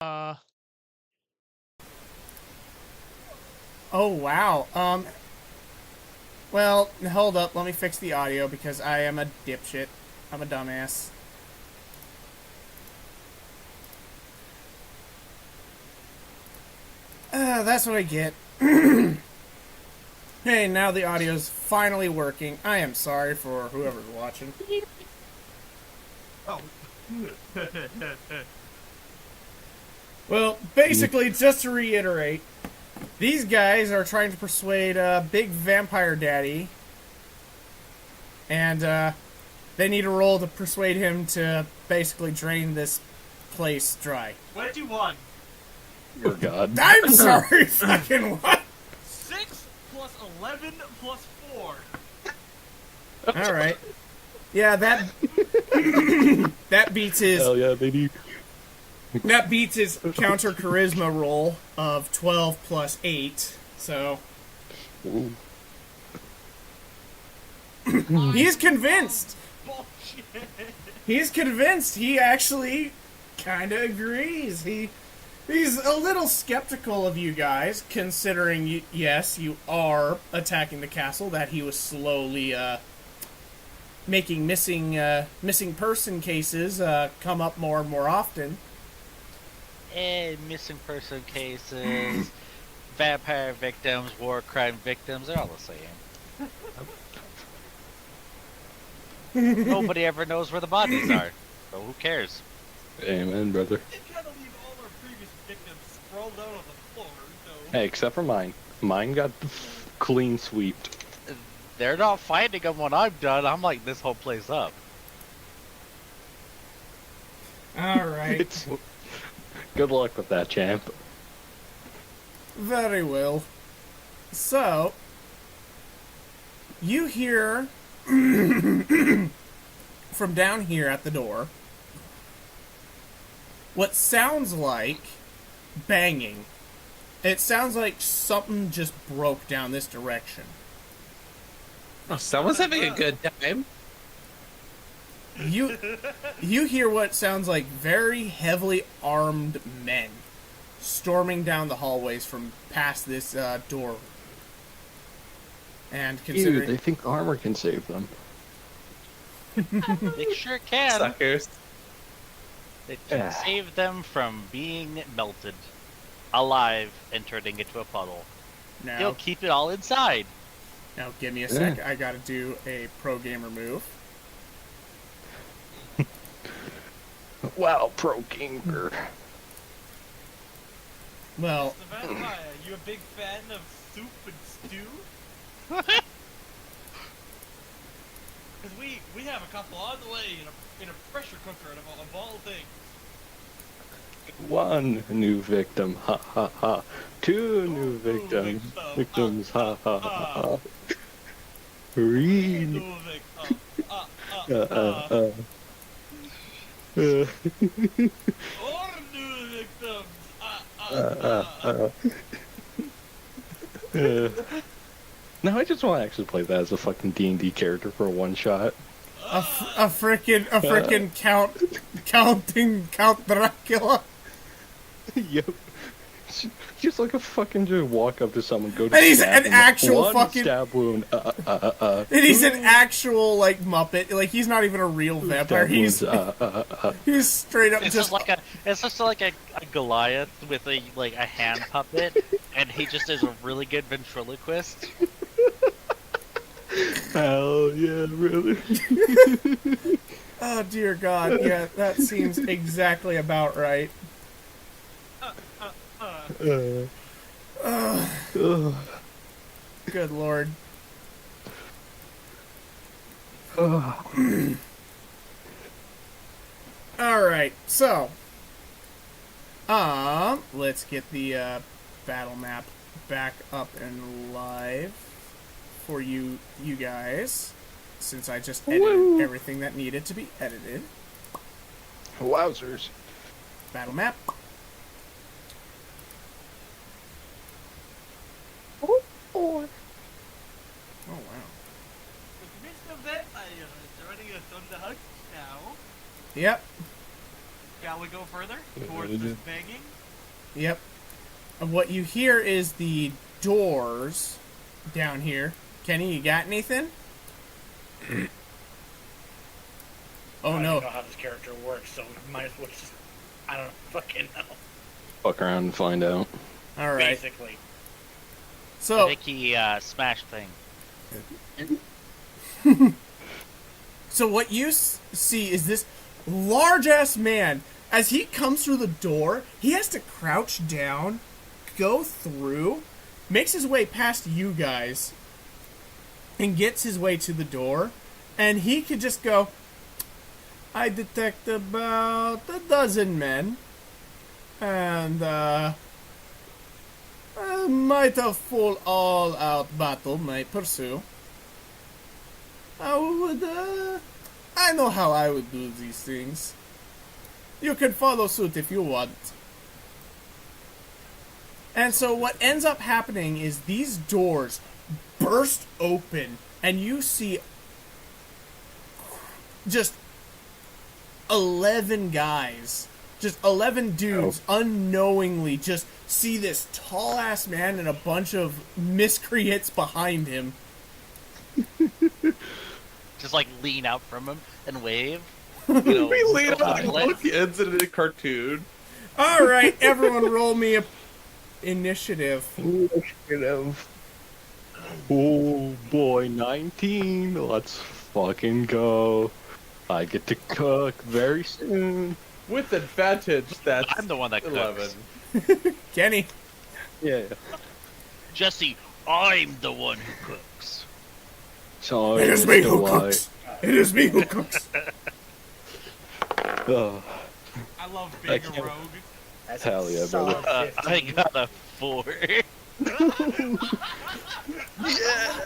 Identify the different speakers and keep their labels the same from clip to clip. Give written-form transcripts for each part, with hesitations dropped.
Speaker 1: Oh, wow. Well, hold up. Let me fix the audio because I am a dipshit. I'm a dumbass. That's what I get. Hey, now the audio's finally working. I am sorry for whoever's watching.
Speaker 2: Oh.
Speaker 1: Well, basically, just to reiterate, these guys are trying to persuade Big Vampire Daddy, and they need a roll to persuade him to basically drain this place dry.
Speaker 2: What do you want?
Speaker 3: Your god.
Speaker 1: I'm sorry, fucking what?
Speaker 2: 6 plus 11 plus 4.
Speaker 1: Alright. Yeah, that beats his...
Speaker 3: Hell yeah, baby.
Speaker 1: That beats his counter charisma roll of 12 plus 8, so...
Speaker 3: Ooh.
Speaker 1: He's convinced!
Speaker 2: Bullshit.
Speaker 1: He's convinced. He actually kind of agrees. He's a little skeptical of you guys, considering, yes, you are attacking the castle, that he was slowly, making missing person cases, come up more and more often.
Speaker 4: Missing person cases, vampire victims, war crime victims, they're all the same. Nobody ever knows where the bodies are, so who cares?
Speaker 3: Amen, brother.
Speaker 2: They kind of leave all our previous victims sprawled out on the floor, so...
Speaker 3: Hey, except for mine. Mine got clean sweeped.
Speaker 4: They're not finding them when I'm done. I'm like this whole place up.
Speaker 1: Alright.
Speaker 3: Good luck with that, champ.
Speaker 1: Very well. So, you hear from down here at the door what sounds like banging. It sounds like something just broke down this direction.
Speaker 5: Oh, someone's having a good time.
Speaker 1: You hear what sounds like very heavily armed men storming down the hallways from past this door. And
Speaker 3: Ew,
Speaker 1: considering
Speaker 3: they think armor can save them.
Speaker 4: They sure can.
Speaker 5: Suckers.
Speaker 4: It can save them from being melted alive and turning into a puddle.
Speaker 1: now,
Speaker 4: He'll keep it all inside.
Speaker 1: now give me a sec. I gotta do a pro gamer move.
Speaker 3: Wow, pro gamer.
Speaker 1: Well,
Speaker 2: Mr. Vampire, you a big fan of soup and stew? Because we have a couple on the way in a pressure cooker of all things.
Speaker 3: One new victim, ha ha ha. Two new victims, victims, ha ha ha. Three.
Speaker 2: New victim. Or new victims.
Speaker 3: No, I just want to actually play that as a fucking D&D character for a one shot.
Speaker 1: a frickin' Count Dracula.
Speaker 3: Yep. Just like a fucking just walk up to someone, go to
Speaker 1: And he's
Speaker 3: stab
Speaker 1: an
Speaker 3: him,
Speaker 1: actual
Speaker 3: one
Speaker 1: fucking-
Speaker 3: stab wound.
Speaker 1: And he's an actual, like, Muppet. Like, he's not even a real vampire.
Speaker 3: Stab wounds,
Speaker 1: He's straight up
Speaker 4: It's
Speaker 1: just...
Speaker 4: just like a Goliath with a hand puppet, and he just is a really good ventriloquist.
Speaker 3: Hell yeah, brother.
Speaker 1: Oh, dear God. Yeah, that seems exactly about right.
Speaker 3: Uh,
Speaker 1: Good Lord. Alright, so... let's get the, battle map back up and live for you guys, since I just edited everything that needed to be edited.
Speaker 3: Wowzers.
Speaker 1: Battle map.
Speaker 3: Oh,
Speaker 1: wow.
Speaker 2: Mr. Vampire, joining us on the hunt now.
Speaker 1: Yep.
Speaker 2: Shall we go further towards this banging?
Speaker 1: Yep. And what you hear is the doors down here. Kenny, you got anything? Oh
Speaker 6: I
Speaker 1: no.
Speaker 6: don't know how this character works, so might as well just, I don't fucking know.
Speaker 3: Fuck around and find out.
Speaker 1: All right.
Speaker 6: Basically.
Speaker 4: I
Speaker 1: So
Speaker 4: think he smashed thing.
Speaker 1: So what you see is this large-ass man. As he comes through the door, he has to crouch down, go through, makes his way past you guys, and gets his way to the door. And he could just go, I detect about a dozen men. And, might a full all-out battle might pursue. I know how I would do these things. You can follow suit if you want. And so what ends up happening is these doors burst open, and you see just 11 guys, just 11 dudes unknowingly just see this tall-ass man and a bunch of miscreants behind him.
Speaker 4: Just like lean out from him and wave.
Speaker 5: We lean up like
Speaker 4: let-
Speaker 5: both kids in a cartoon.
Speaker 1: All right, everyone, roll me a initiative.
Speaker 3: Oh boy, 19. Let's fucking go. I get to cook very soon.
Speaker 5: With advantage, that's
Speaker 4: I'm the one that cooks.
Speaker 5: 11.
Speaker 1: Kenny.
Speaker 3: Yeah.
Speaker 4: Jesse, I'm the one who cooks.
Speaker 3: So
Speaker 1: It is me who cooks. It is me who cooks.
Speaker 3: Oh,
Speaker 2: I love being
Speaker 3: can't-
Speaker 2: a rogue.
Speaker 6: That's
Speaker 3: Hell yeah, brother.
Speaker 6: solid 15.
Speaker 4: I got a 4.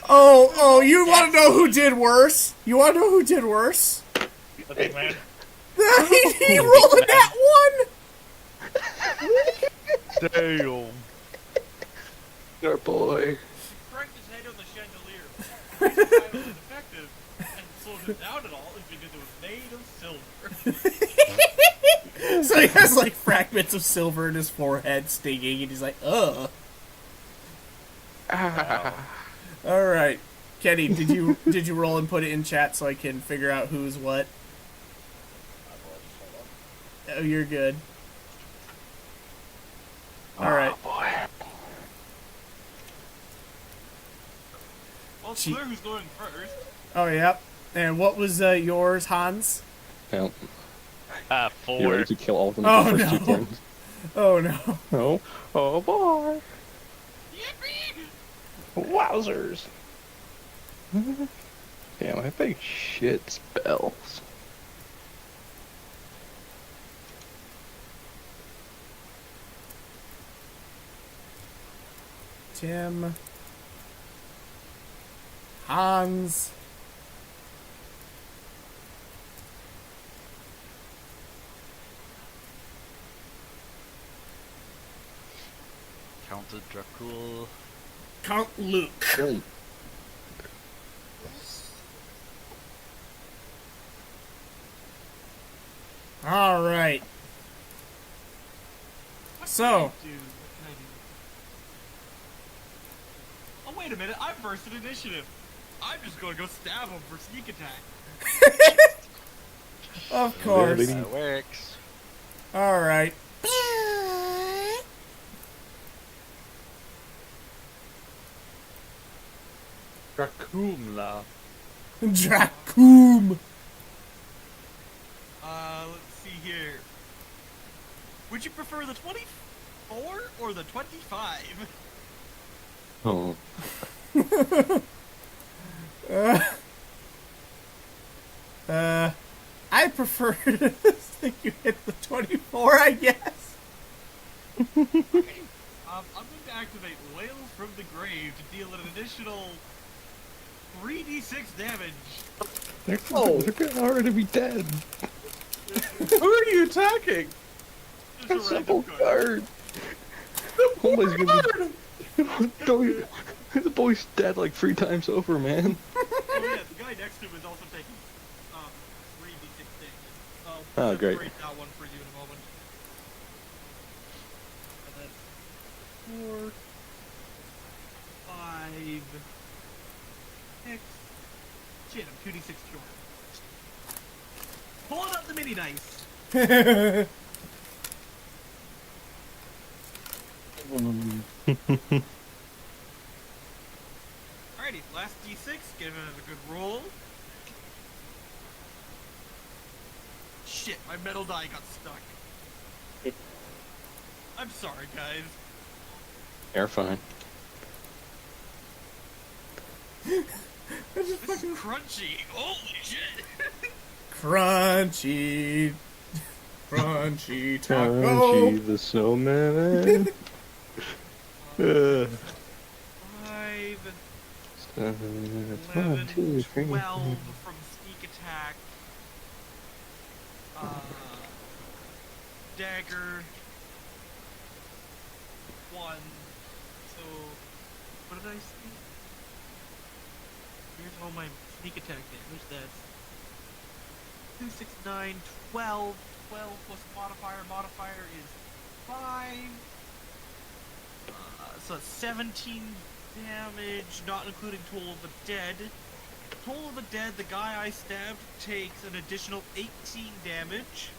Speaker 1: Oh, you want to know who did worse? You want to know who did worse?
Speaker 6: Okay, man.
Speaker 1: He rolled a nat
Speaker 4: Damn.
Speaker 3: our boy.
Speaker 2: Cranked his head on the chandelier. The reason why it was effective and slowed him down at all is because it was made of silver.
Speaker 1: 1. So he has like fragments of silver in his forehead stinging, and he's like, ugh. All right, Kenny, did you roll and put it in chat so I can figure out who's what? Oh, you're good. All right.
Speaker 3: Oh, boy.
Speaker 2: Well, it's
Speaker 1: Gee.
Speaker 2: clear who's going first.
Speaker 1: Oh, yep. And what was yours, Hans?
Speaker 3: Yep. You
Speaker 4: 4.
Speaker 3: ready to kill all of them?
Speaker 1: Oh,
Speaker 3: in the first 2
Speaker 1: no.
Speaker 3: turns?
Speaker 1: Oh no.
Speaker 3: Oh. Oh boy.
Speaker 2: Yippee!
Speaker 3: Wowzers. Damn, I think shit spells.
Speaker 1: Tim. Hans.
Speaker 4: Counted Dracul.
Speaker 1: Count Luke.
Speaker 3: Boom.
Speaker 1: All right. So,
Speaker 2: Dude, what can I do? Oh, wait a minute. I'm first in initiative. I'm just gonna go stab him for sneak attack.
Speaker 1: of course.
Speaker 3: baby.
Speaker 4: That works.
Speaker 1: All right.
Speaker 5: Dracumla.
Speaker 1: Dracoom.
Speaker 2: Let's see here. Would you prefer the 24 or the 25?
Speaker 3: Oh.
Speaker 1: I prefer to think you hit the 24, I guess.
Speaker 2: I'm going to activate Wail from the Grave to deal an additional 3d6 damage.
Speaker 3: They're gonna already be dead.
Speaker 5: Who are you attacking?
Speaker 2: Just a
Speaker 3: Simple
Speaker 2: random card.
Speaker 3: guard. Homeboy's gonna be. Don't- The boy's dead like 3 times over, man.
Speaker 2: Oh yeah, the guy next to him is also taking 3d6 damage.
Speaker 3: Oh,
Speaker 2: I'll
Speaker 3: great.
Speaker 2: separate that one for you in a moment. Shit, I'm 2d6 short. Pulling out the mini dice. Alrighty, last d6, give it a good roll. Shit, my metal die got stuck. I'm sorry, guys.
Speaker 3: You're fine.
Speaker 2: This is crunchy. Holy shit.
Speaker 1: Crunchy. Crunchy taco.
Speaker 3: Crunchy the snowman.
Speaker 2: 5,
Speaker 3: 7,
Speaker 2: 11,
Speaker 3: 2, 3.
Speaker 2: 12 from sneak attack. Dagger. 1. So, what did I say? Here's all my sneak attack damage. That's 2, 6, 9, 12. 12 plus modifier. Modifier is 5. So that's 17 damage, not including Toll of the Dead. Toll of the Dead, the guy I stabbed, takes an additional 18 damage.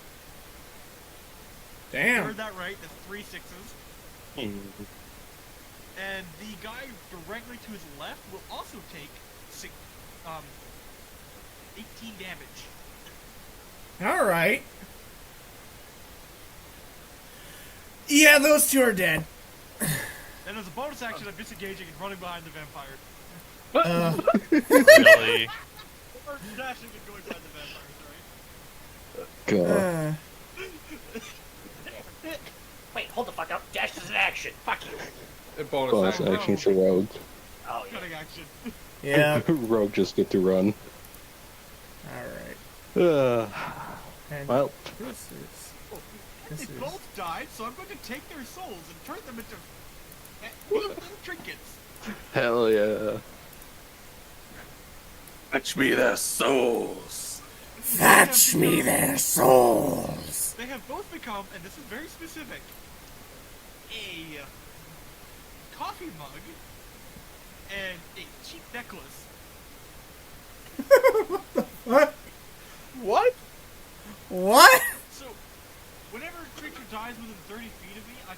Speaker 2: I
Speaker 1: Damn.
Speaker 2: heard that right, that's 3 sixes. And the guy directly to his left will also take 18 damage.
Speaker 1: Alright. Yeah, those two are dead.
Speaker 2: And as a bonus action, I'm disengaging and running behind the vampire.
Speaker 4: Really?
Speaker 2: Or dashing and going behind the vampires, right?
Speaker 3: God.
Speaker 6: Wait, hold the fuck up. Dash is an action. Fuck you.
Speaker 3: Bonus action for Rogue.
Speaker 6: Oh, yeah.
Speaker 2: Cutting action.
Speaker 1: Yeah.
Speaker 3: Rogue just get to run.
Speaker 1: Alright. And
Speaker 3: Well,
Speaker 1: this is...
Speaker 2: They
Speaker 1: This is...
Speaker 2: both died, so I'm going to take their souls and turn them into little trinkets.
Speaker 3: hell yeah.
Speaker 5: Fetch me their souls.
Speaker 1: Fetch me their souls!
Speaker 2: They have both become, and this is very specific, a coffee mug and a cheap necklace.
Speaker 1: What?
Speaker 5: What?
Speaker 1: What?
Speaker 2: So, whenever a creature dies within 30 feet of me, I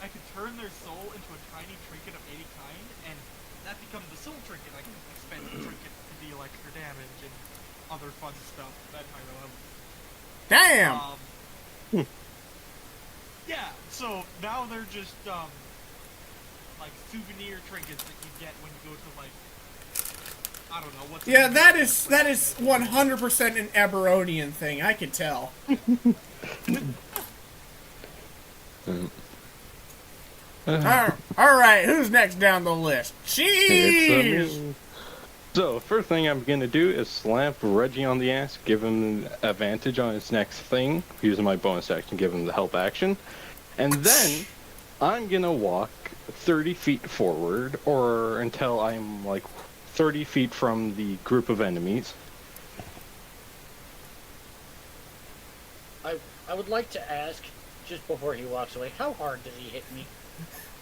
Speaker 2: can turn their soul into a tiny trinket of any kind, and that becomes the soul trinket. I can spend the trinket to deal extra damage and other fun stuff at higher levels.
Speaker 1: Damn!
Speaker 2: Yeah, so now they're just like souvenir trinkets that you get when you go to like, I don't know what's.
Speaker 1: Yeah, that is 100% an Eberonian thing, I can tell. Alright, who's next down the list? Cheese!
Speaker 3: So, first thing I'm gonna do is slap Reggie on the ass, give him an advantage on his next thing, using my bonus action, give him the help action. And then, I'm gonna walk 30 feet forward, or until I'm like 30 feet from the group of enemies.
Speaker 6: I would like to ask, just before he walks away, how hard does he hit me?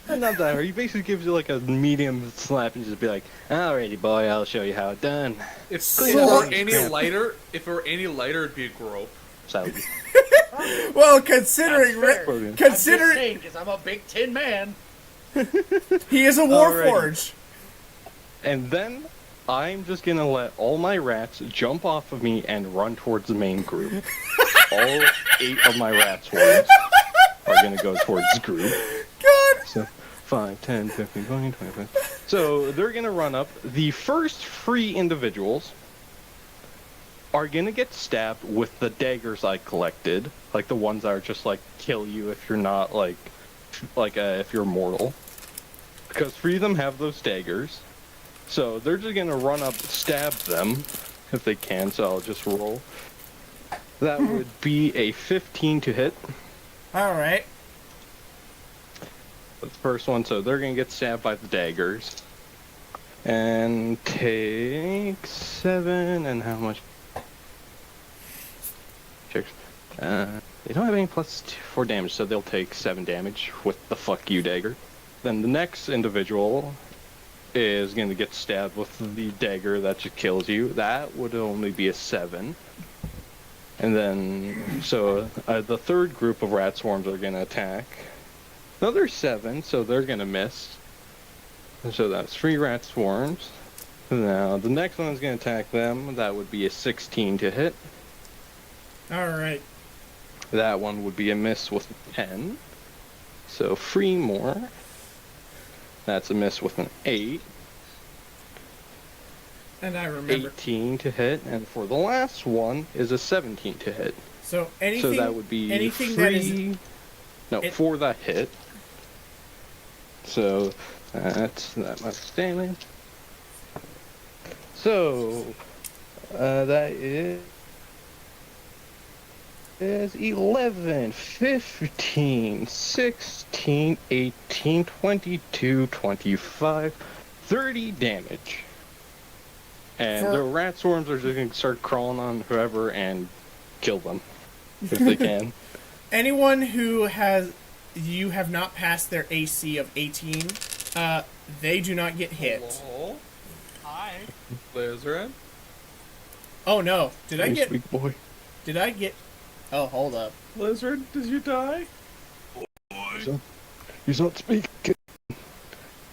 Speaker 3: And not that hard, he basically gives you like a medium slap and just be like, alrighty boy, I'll show you how it's done.
Speaker 5: If
Speaker 3: Clean
Speaker 5: it
Speaker 3: up
Speaker 5: were
Speaker 3: on
Speaker 5: any
Speaker 3: crap.
Speaker 5: lighter, it'd be a grope.
Speaker 3: So,
Speaker 1: Well, considering
Speaker 6: That's fair.
Speaker 3: Consider-
Speaker 6: I'm just
Speaker 1: considering
Speaker 6: saying, because I'm a big tin man.
Speaker 1: he is a warforged.
Speaker 3: and then I'm just gonna let all my rats jump off of me and run towards the main group. All 8 of my rat swarms are gonna go towards the group.
Speaker 1: God!
Speaker 3: So 5, 10, 15, 20, 25. So they're gonna run up. The first 3 individuals are gonna get stabbed with the daggers I collected, like the ones that are just like kill you if you're not if you're mortal. Because 3 of them have those daggers. So they're just gonna run up, stab them if they can. So I'll just roll. That would be a 15 to hit.
Speaker 1: Alright.
Speaker 3: The first one, so they're gonna get stabbed by the daggers. And take 7, and how much? Check. They don't have any +4 damage, so they'll take 7 damage with the fuck you dagger. Then the next individual is going to get stabbed with the dagger that just kills you. That would only be a 7. And then, so the third group of rat swarms are going to attack. Another 7, so they're going to miss. And so that's 3 rat swarms. Now, the next one is going to attack them. That would be a 16 to hit.
Speaker 1: Alright.
Speaker 3: That one would be a miss with 10. So 3 more. That's a miss with an 8.
Speaker 1: And I remember.
Speaker 3: 18 to hit. And for the last one is a 17 to hit.
Speaker 1: So anything.
Speaker 3: So that would be
Speaker 1: anything
Speaker 3: 3.
Speaker 1: that is.
Speaker 3: No, 4 that hit. So that's that much damage. So that is 11, 15, 16, 18, 22, 25, 30 damage. And the rat swarms are just going to start crawling on whoever and kill them if they can.
Speaker 1: Anyone who has. You have not passed their AC of 18, they do not get hit.
Speaker 2: Hello? Hi.
Speaker 5: Blizzard.
Speaker 1: Oh no. Did I
Speaker 3: Hey,
Speaker 1: get.
Speaker 3: sweet boy.
Speaker 1: Did I get. Oh, hold up.
Speaker 5: Blizzard, did you die?
Speaker 3: He's not speaking.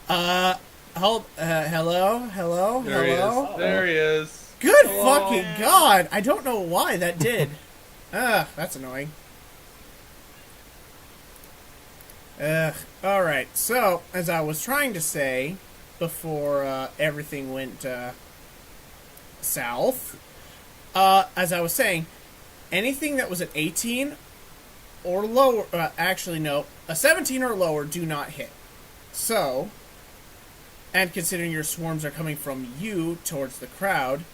Speaker 1: Hello? Hello?
Speaker 5: There he
Speaker 1: Hello?
Speaker 5: is. There he is.
Speaker 1: Good
Speaker 5: Hello.
Speaker 1: fucking god! I don't know why that did. That's annoying. Alright, so, as I was trying to say, before everything went south, as I was saying, anything that was at 18 or lower, actually no, a 17 or lower do not hit. So, and considering your swarms are coming from you towards the crowd,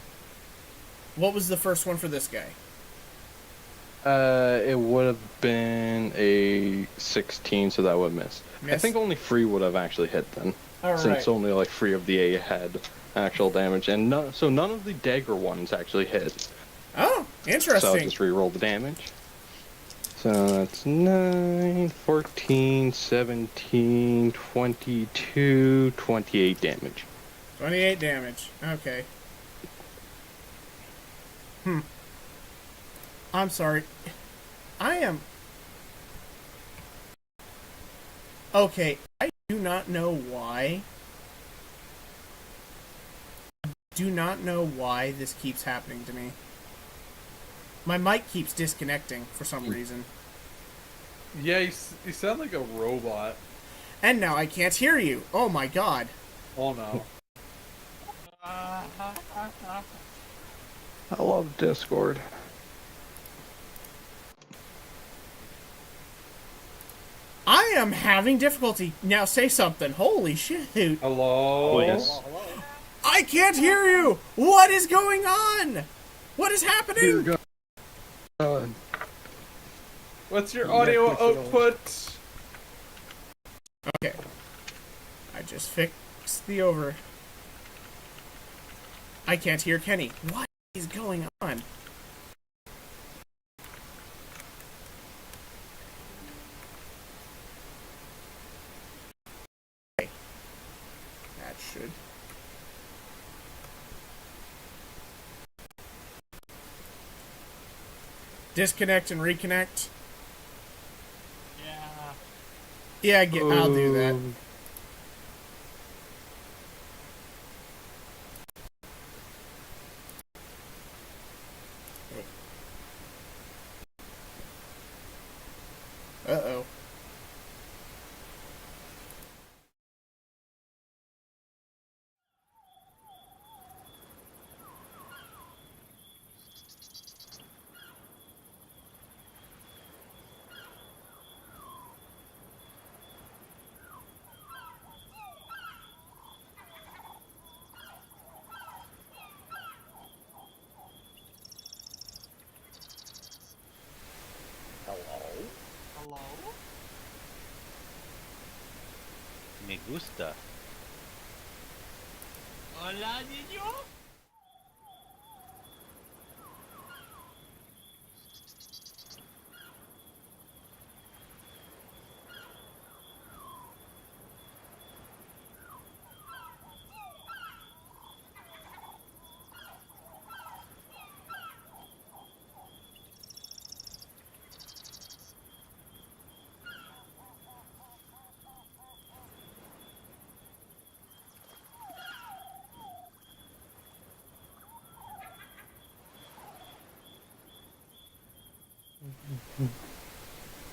Speaker 1: what was the first one for this guy?
Speaker 3: It would have been a 16, so that would miss. I
Speaker 1: Miss.
Speaker 3: think only 3 would have actually hit then,
Speaker 1: Alright.
Speaker 3: since only like 3 of the A had actual damage, and so none of the dagger ones actually hit.
Speaker 1: Oh,
Speaker 3: So I'll
Speaker 1: interesting.
Speaker 3: just re-roll the damage. So that's 9, 14, 17, 22, 28 damage.
Speaker 1: 28 damage. Okay. I'm sorry. I am... Okay, I do not know why. Do not know why this keeps happening to me. My mic keeps disconnecting for some reason.
Speaker 5: Yeah, you sound like a robot.
Speaker 1: And now I can't hear you. Oh my god.
Speaker 5: Oh no.
Speaker 3: I love Discord.
Speaker 1: I am having difficulty. Now say something. Holy shit.
Speaker 5: Hello?
Speaker 4: Oh, yes.
Speaker 1: I can't hear you! What is going on? What is happening?
Speaker 5: What's your audio output?
Speaker 1: Okay. I just fixed the over. I can't hear Kenny. What is going on? Okay. That should. Disconnect and reconnect.
Speaker 2: Yeah.
Speaker 1: Yeah, I'll do that. Uh-oh.
Speaker 2: Hello?
Speaker 4: Me gusta.
Speaker 2: Hola, niño?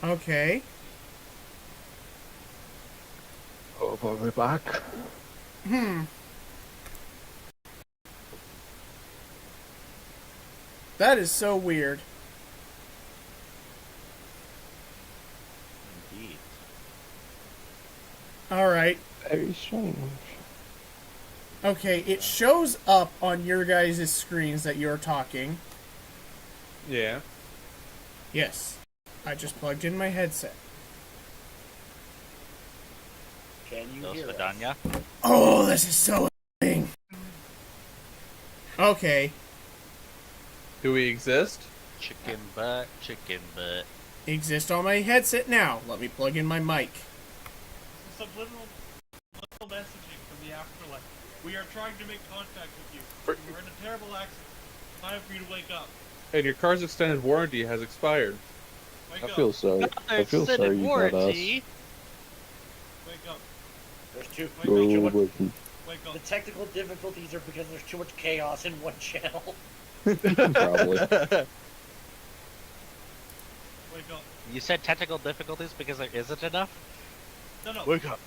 Speaker 1: Okay.
Speaker 3: Oh, we're back.
Speaker 1: That is so weird.
Speaker 4: Indeed.
Speaker 1: Alright.
Speaker 3: Very strange.
Speaker 1: Okay, it shows up on your guys' screens that you're talking.
Speaker 7: Yeah.
Speaker 1: Yes. I just plugged in my headset.
Speaker 6: Can you
Speaker 4: Those
Speaker 6: hear us?
Speaker 4: Vidania.
Speaker 1: Oh, this is so annoying. Okay.
Speaker 7: Do we exist?
Speaker 4: Chicken butt, chicken butt.
Speaker 1: Exist on my headset now. Let me plug in my mic.
Speaker 2: Subliminal messaging from the afterlife. We are trying to make contact with you. We're in a terrible accident. Time for you to wake up.
Speaker 7: And your car's extended warranty has expired.
Speaker 2: Wake
Speaker 3: I
Speaker 2: up.
Speaker 3: feel sorry. I feel sorry you got us.
Speaker 2: Wake up.
Speaker 6: There's too.
Speaker 2: Wake
Speaker 3: Go
Speaker 2: up.
Speaker 3: with
Speaker 2: Wake
Speaker 6: The
Speaker 2: up.
Speaker 6: technical difficulties are because there's too much chaos in one channel.
Speaker 3: probably.
Speaker 2: Wake up.
Speaker 4: You said technical difficulties because there isn't enough?
Speaker 2: No.
Speaker 4: Wake up.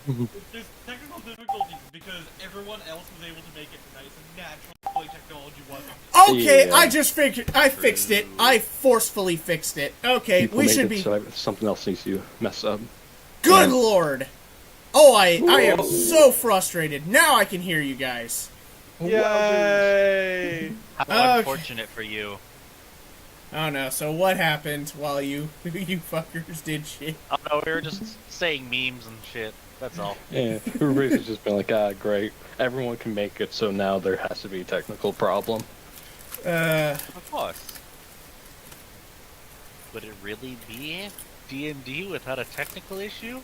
Speaker 2: There's technical difficulties because everyone else was able to make it tonight, so naturally technology wasn't.
Speaker 1: Okay,
Speaker 3: Yeah.
Speaker 1: I just figured. I fixed it. I forcefully fixed it. Okay,
Speaker 3: People
Speaker 1: we
Speaker 3: make
Speaker 1: should
Speaker 3: it
Speaker 1: be.
Speaker 3: so something else needs to mess up.
Speaker 1: Good
Speaker 3: Yeah.
Speaker 1: lord! Oh, I am so frustrated. Now I can hear you guys.
Speaker 7: Yay!
Speaker 4: How
Speaker 1: Okay.
Speaker 4: unfortunate for you.
Speaker 1: Oh no, so what happened while you fuckers did shit?
Speaker 4: Oh no, we were just saying memes and shit. That's all.
Speaker 3: Yeah, everybody's just been like, ah, great. Everyone can make it, so now there has to be a technical problem.
Speaker 4: Of course. Would it really be D&D without a technical issue?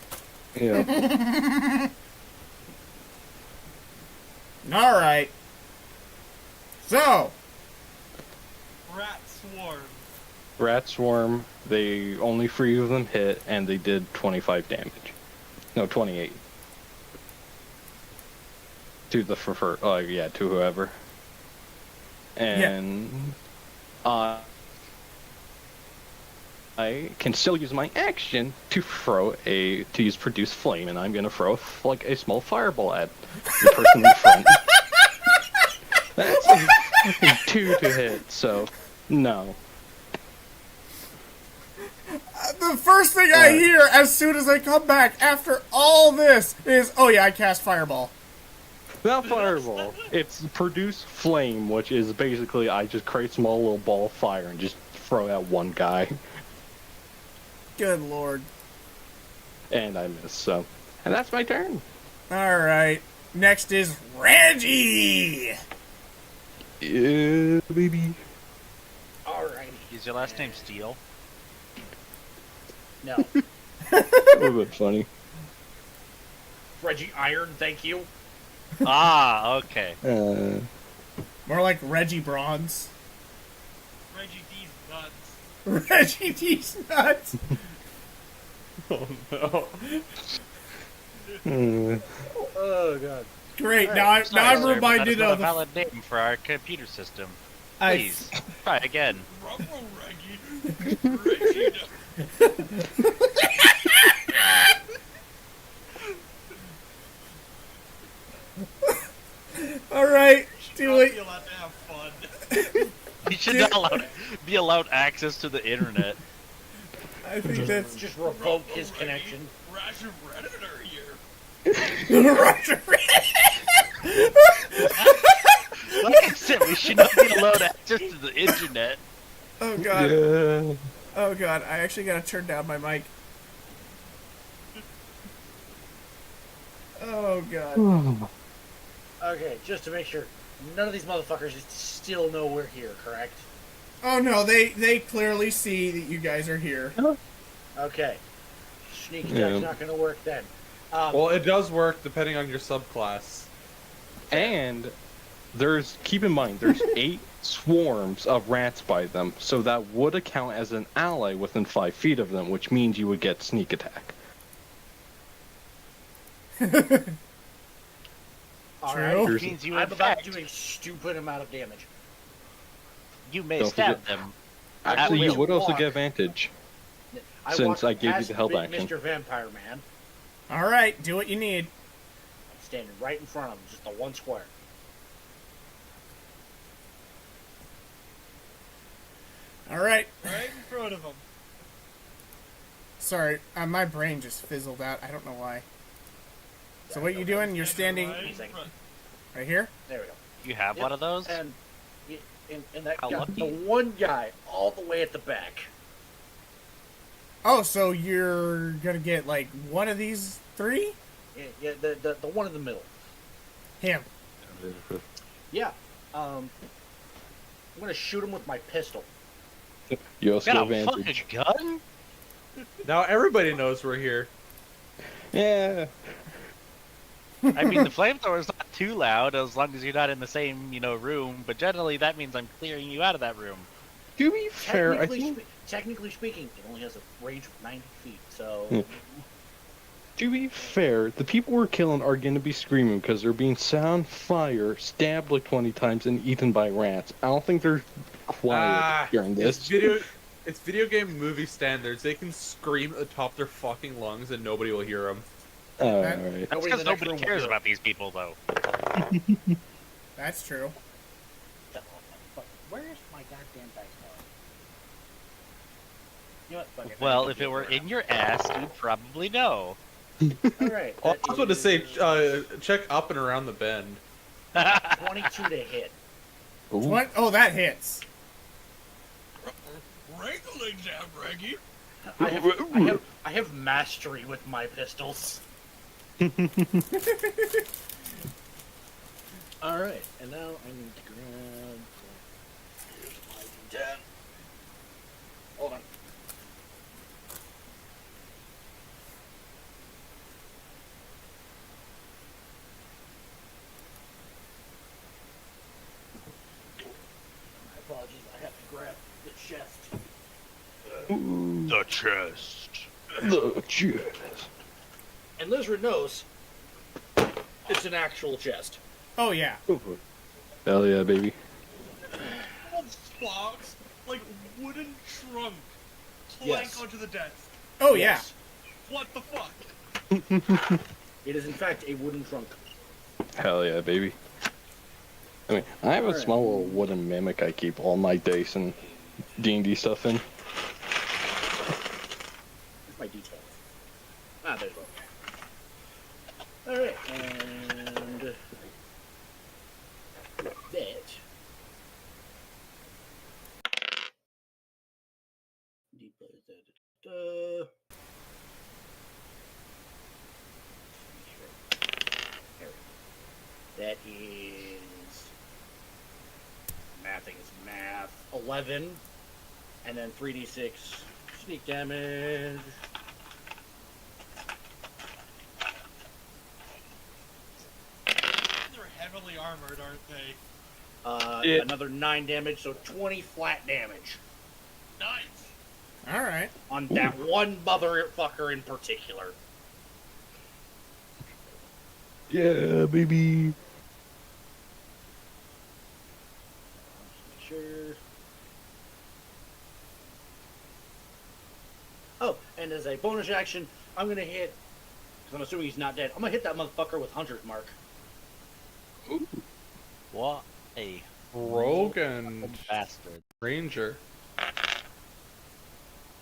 Speaker 3: Yeah.
Speaker 1: Alright. So,
Speaker 2: Rat swarm.
Speaker 3: Rat Swarm, they only 3 of them hit, and they did 25 damage. No, 28. To the to whoever. And I can still use my action to use produce flame, and I'm gonna throw like a small fireball at the person in front. That's a 2 to hit, so no.
Speaker 1: the first thing I hear as soon as I come back after all this is, oh yeah, I cast Fireball.
Speaker 3: Not fireball. It's produce flame, which is basically I just create small little ball of fire and just throw at one guy,
Speaker 1: Good lord.
Speaker 3: and I miss. So, and that's my turn.
Speaker 1: Alright. Next is Reggie!
Speaker 3: Yeah, baby.
Speaker 6: Alrighty.
Speaker 4: Is your last name Steele?
Speaker 6: No.
Speaker 3: That would have been funny.
Speaker 6: Reggie Iron, thank you.
Speaker 4: Ah, okay.
Speaker 1: More like Reggie Bronze.
Speaker 2: Reggie D's nuts.
Speaker 1: Reggie D's nuts!
Speaker 7: Oh no.
Speaker 6: Oh god.
Speaker 1: Great,
Speaker 6: Alright,
Speaker 1: now I'm
Speaker 4: Sorry, sir, but
Speaker 1: reminded
Speaker 4: that is not
Speaker 1: of
Speaker 4: a valid name for our computer system.
Speaker 1: I-
Speaker 4: Please, try again.
Speaker 2: Ruffle Reggie. Reggie.
Speaker 1: Alright, do
Speaker 2: Not
Speaker 1: it.
Speaker 2: be allowed to have fun.
Speaker 4: You should not be allowed access to the internet.
Speaker 1: I think that's
Speaker 6: Just revoke his connection.
Speaker 2: Russian Predator here.
Speaker 1: Russia.
Speaker 4: Like I said, we should not be allowed access to the internet.
Speaker 1: Oh god.
Speaker 3: Yeah.
Speaker 1: Oh god, I actually gotta turn down my mic. Oh god.
Speaker 6: Okay, just to make sure, none of these motherfuckers still know we're here, correct?
Speaker 1: Oh no, they clearly see that you guys are here.
Speaker 6: Okay. Sneak attack's
Speaker 3: Yeah.
Speaker 6: not gonna work then.
Speaker 7: Well, it does work depending on your subclass.
Speaker 3: And keep in mind, there's 8 swarms of rats by them, so that would account as an ally within 5 feet of them, which means you would get sneak attack.
Speaker 6: Alright.
Speaker 4: Which means you, in
Speaker 6: I'm about
Speaker 4: fact,
Speaker 6: to do a stupid amount of damage.
Speaker 4: you may
Speaker 3: Don't
Speaker 4: stab
Speaker 3: forget-
Speaker 4: them.
Speaker 3: Actually, you
Speaker 4: will.
Speaker 3: would also
Speaker 6: walk.
Speaker 3: get advantage. since I
Speaker 6: walked
Speaker 3: gave you
Speaker 6: past
Speaker 3: the held action.
Speaker 6: Mr. Vampire Man.
Speaker 1: All right, do what you need.
Speaker 6: I'm standing right in front of him, just the one square.
Speaker 1: All right.
Speaker 2: Right in front of him.
Speaker 1: Sorry, my brain just fizzled out. I don't know why. So what are you doing? You're standing
Speaker 2: Right in front.
Speaker 1: right here?
Speaker 6: There we go.
Speaker 4: You have one of those?
Speaker 6: And that
Speaker 4: How
Speaker 6: guy,
Speaker 4: lucky.
Speaker 6: the one guy all the way at the back.
Speaker 1: Oh, so you're gonna get like one of these three?
Speaker 6: Yeah, the one in the middle.
Speaker 1: Him.
Speaker 6: Yeah. I'm gonna shoot him with my pistol.
Speaker 3: You also
Speaker 4: Got a
Speaker 3: advantage.
Speaker 4: fucking gun?
Speaker 7: Now everybody knows we're here.
Speaker 3: Yeah.
Speaker 4: I mean, the flamethrower's not too loud as long as you're not in the same, room. But generally, that means I'm clearing you out of that room.
Speaker 3: To be fair, I think.
Speaker 6: Technically speaking, it only has a range of 90 feet. So.
Speaker 3: Yeah. To be fair, the people we're killing are going to be screaming because they're being set on fire, stabbed like 20 times, and eaten by rats. I don't think they're quiet during this.
Speaker 7: It's video game movie standards. They can scream at the top of their fucking lungs and nobody will hear them.
Speaker 3: Alright.
Speaker 4: That's because nobody cares about these people, though.
Speaker 1: That's true.
Speaker 6: Where's my goddamn dice card? You know what? Fuck it.
Speaker 4: Well, if it were in your ass, you'd probably know.
Speaker 6: Alright.
Speaker 7: I was about to say, check up and around the bend.
Speaker 6: 22 to hit.
Speaker 3: Ooh.
Speaker 1: What? Oh, that hits.
Speaker 2: Wrangling down, Reggie.
Speaker 6: I have mastery with my pistols. Alright, and now I need to grab. Here's my D10. Hold on. My apologies, I have to grab the chest.
Speaker 4: The chest.
Speaker 3: The chest.
Speaker 6: And Lizard knows it's an actual chest.
Speaker 1: Oh yeah.
Speaker 3: Hell yeah, baby.
Speaker 2: Box, like wooden trunk, plank
Speaker 6: Yes.
Speaker 2: onto the desk.
Speaker 1: Oh
Speaker 6: Yes.
Speaker 2: What the fuck?
Speaker 6: It is in fact a wooden trunk.
Speaker 3: Hell yeah, baby. I mean, I have a
Speaker 6: Alright.
Speaker 3: small little wooden mimic I keep all my dice and D&D stuff in.
Speaker 6: Where's my details? Ah, there's one. Alright, and that. That is mathing is math 11, and then 3d6 sneak damage.
Speaker 2: They're heavily armored, aren't they?
Speaker 6: Another 9 damage, so 20 flat damage
Speaker 2: Nice.
Speaker 1: All right.
Speaker 6: on that one motherfucker in particular.
Speaker 3: Yeah, baby.
Speaker 6: Just make sure. Oh, and as a bonus action, I'm gonna hit, because I'm assuming he's not dead, I'm gonna hit that motherfucker with Hunter's Mark.
Speaker 4: What a
Speaker 7: Rogue and
Speaker 4: bastard.
Speaker 7: Ranger.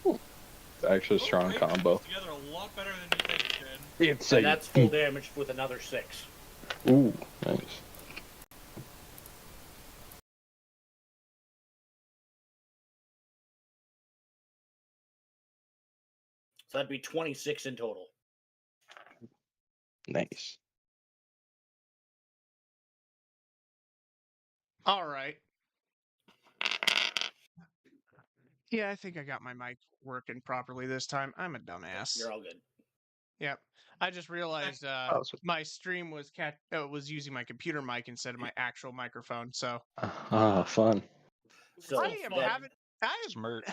Speaker 3: It's actually a strong
Speaker 2: Rangers
Speaker 3: combo.
Speaker 2: goes together a lot better than you think it can.
Speaker 3: It's
Speaker 6: And that's full damage with another 6.
Speaker 3: Ooh, nice.
Speaker 6: So that'd be 26 in total.
Speaker 3: Nice.
Speaker 1: All right. Yeah, I think I got my mic working properly this time. I'm a dumbass.
Speaker 6: You're all good.
Speaker 1: Yep. I just realized
Speaker 3: Awesome.
Speaker 1: my stream was was using my computer mic instead of my actual microphone. So
Speaker 3: Fun.
Speaker 6: So
Speaker 1: I am
Speaker 6: that-
Speaker 1: having
Speaker 4: Smart.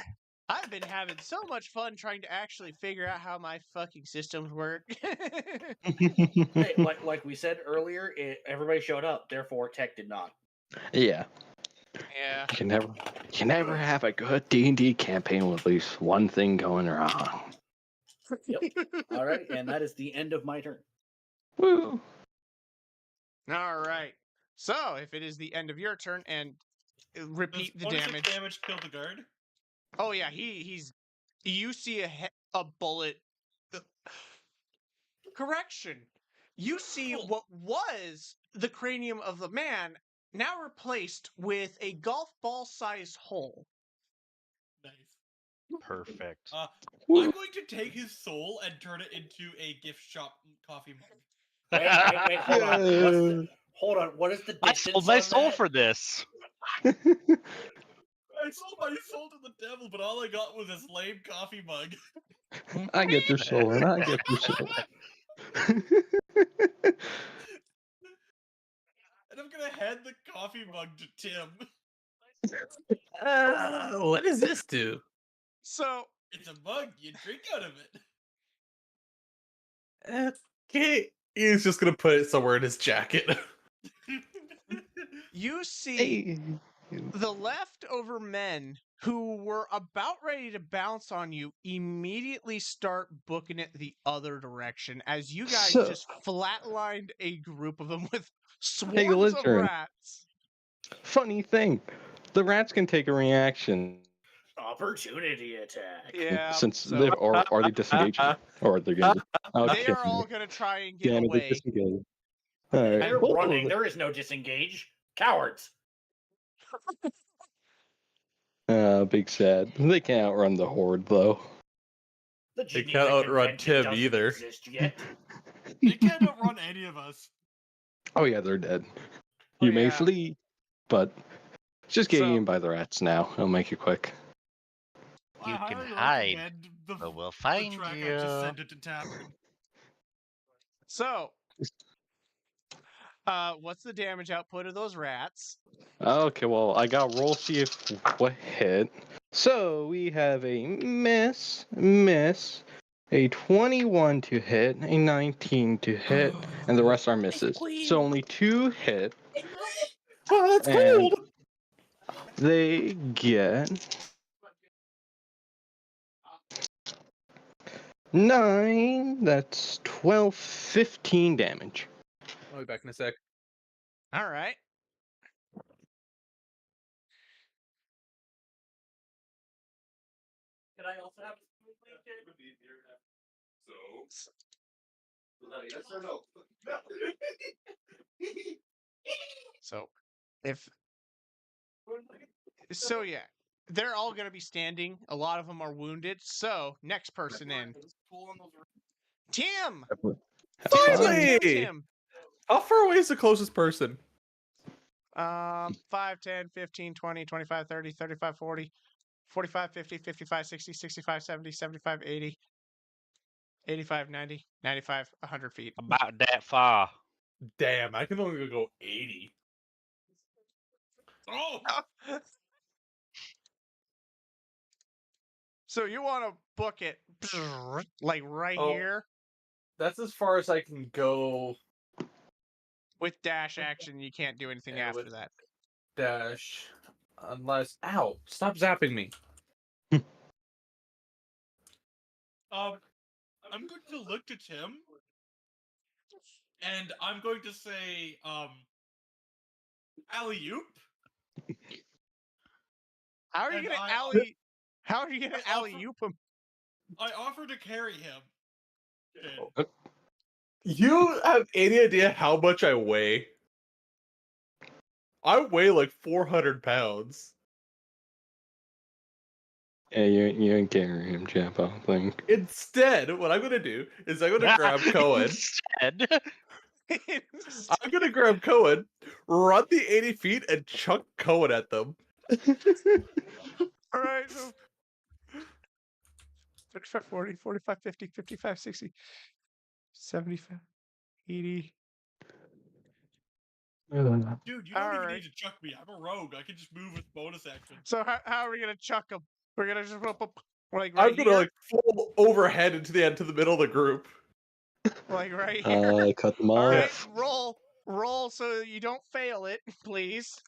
Speaker 1: I've been having so much fun trying to actually figure out how my fucking systems work.
Speaker 6: hey, like we said earlier, everybody showed up. Therefore, Tech did not.
Speaker 3: Yeah.
Speaker 6: Yeah.
Speaker 3: You never have a good D&D campaign with at least one thing going wrong.
Speaker 6: Yep. All right, and that is the end of my turn.
Speaker 3: Woo!
Speaker 1: All right. So, if it is the end of your turn, and repeat the damage.
Speaker 2: Damage kill the guard.
Speaker 1: Oh yeah, he's. You see a bullet. Correction. You see what was the cranium of the man now replaced with a golf ball sized hole.
Speaker 2: Nice.
Speaker 4: Perfect.
Speaker 2: I'm
Speaker 3: Woo.
Speaker 2: going to take his soul and turn it into a gift shop coffee mug.
Speaker 6: Wait, hold on. Hold on. What is the
Speaker 4: I
Speaker 6: distance
Speaker 4: sold my
Speaker 6: on
Speaker 4: soul
Speaker 6: that?
Speaker 4: for this.
Speaker 2: I sold my soul to the devil, but all I got was this lame coffee mug.
Speaker 3: I get your soul, and I get your soul.
Speaker 2: And I'm gonna hand the coffee mug to Tim.
Speaker 5: What does this do?
Speaker 1: So
Speaker 2: It's a mug. You drink out of it.
Speaker 7: Okay. He's just gonna put it somewhere in his jacket.
Speaker 1: you see
Speaker 3: Hey.
Speaker 1: the leftover men who were about ready to bounce on you immediately start booking it the other direction as you guys
Speaker 3: So-
Speaker 1: just flatlined a group of them with
Speaker 3: Hey,
Speaker 1: swarms of
Speaker 3: Littering.
Speaker 1: rats.
Speaker 3: Funny thing, the rats can take a reaction
Speaker 6: Opportunity attack.
Speaker 1: Yeah,
Speaker 3: since
Speaker 1: so
Speaker 3: they've already disengaged, or they're good.
Speaker 1: they are all going to try and get
Speaker 3: Damn it, they
Speaker 1: away.
Speaker 3: disengaged. All right.
Speaker 6: They're
Speaker 3: Well,
Speaker 6: running. There is no disengage. Cowards.
Speaker 3: Big sad. They can't outrun the horde though.
Speaker 6: The
Speaker 7: They
Speaker 6: Geneva
Speaker 7: can't outrun
Speaker 6: Convention
Speaker 7: Tim
Speaker 6: doesn't
Speaker 7: either.
Speaker 6: exist yet.
Speaker 2: They can't outrun any of us.
Speaker 3: Oh yeah, they're dead.
Speaker 1: Oh,
Speaker 3: You may
Speaker 1: yeah.
Speaker 3: flee, but just get
Speaker 1: So-
Speaker 3: eaten by the rats now. It'll make it quick.
Speaker 4: You
Speaker 2: I
Speaker 4: can
Speaker 2: highly
Speaker 4: hide,
Speaker 2: recommend the,
Speaker 4: but we'll
Speaker 2: the
Speaker 4: find
Speaker 2: track
Speaker 4: you.
Speaker 2: I just sent it to Tavern.
Speaker 1: So, what's the damage output of those rats?
Speaker 3: Okay, well, I got roll see if what hit. So we have a miss, a 21 to hit, a 19 to hit, and the rest are misses. So only 2 hit.
Speaker 7: Oh, that's
Speaker 3: And
Speaker 7: cold.
Speaker 3: they get 9, that's 12, 15 damage.
Speaker 7: I'll be back in a sec.
Speaker 1: All right.
Speaker 6: Can I also have
Speaker 1: So, yeah, they're all going to be standing. A lot of them are wounded. So, next person in. Tim!
Speaker 7: Finally!
Speaker 1: Tim.
Speaker 7: How far away is the closest person?
Speaker 1: 5, 10, 15, 20, 25, 30, 35, 40, 45, 50, 55, 60, 65, 70, 75, 80, 85, 90, 95, 100 feet.
Speaker 4: About that far.
Speaker 7: Damn, I can only go 80.
Speaker 2: Oh!
Speaker 1: So you want to book it like right
Speaker 7: Oh.
Speaker 1: here
Speaker 7: That's as far as I can go.
Speaker 1: with dash action. You can't do anything
Speaker 7: Yeah,
Speaker 1: after
Speaker 7: with-
Speaker 1: that.
Speaker 7: Dash. Unless. Ow! Stop zapping me.
Speaker 2: I'm going to look to Tim, and I'm going to say, alley-oop.
Speaker 1: How are you
Speaker 2: And
Speaker 1: gonna
Speaker 2: I-
Speaker 1: alley? How are you gonna
Speaker 2: I offer-
Speaker 1: alley oop him?
Speaker 2: I offer to carry him. Okay.
Speaker 7: You have any idea how much I weigh? I weigh like 400 pounds.
Speaker 3: Yeah, you ain't carrying him, champ, I don't think.
Speaker 7: Instead, what I'm gonna do is I'm gonna grab Cohen.
Speaker 4: Instead,
Speaker 7: I'm gonna grab Cohen, run the 80 feet, and chuck Cohen at them.
Speaker 1: All right. So 35, 40, 45, 50, 55, 60, 75, 80.
Speaker 2: Dude, you don't even
Speaker 1: Alright.
Speaker 2: need to chuck me. I'm a rogue. I can just move with bonus action.
Speaker 1: So how are we gonna chuck him? We're gonna just like
Speaker 7: I'm
Speaker 1: right
Speaker 7: gonna
Speaker 1: here,
Speaker 7: like fall overhead into the end to the middle of the group.
Speaker 1: like right here.
Speaker 3: Cut them
Speaker 1: All right,
Speaker 3: off.
Speaker 1: roll so you don't fail it, please.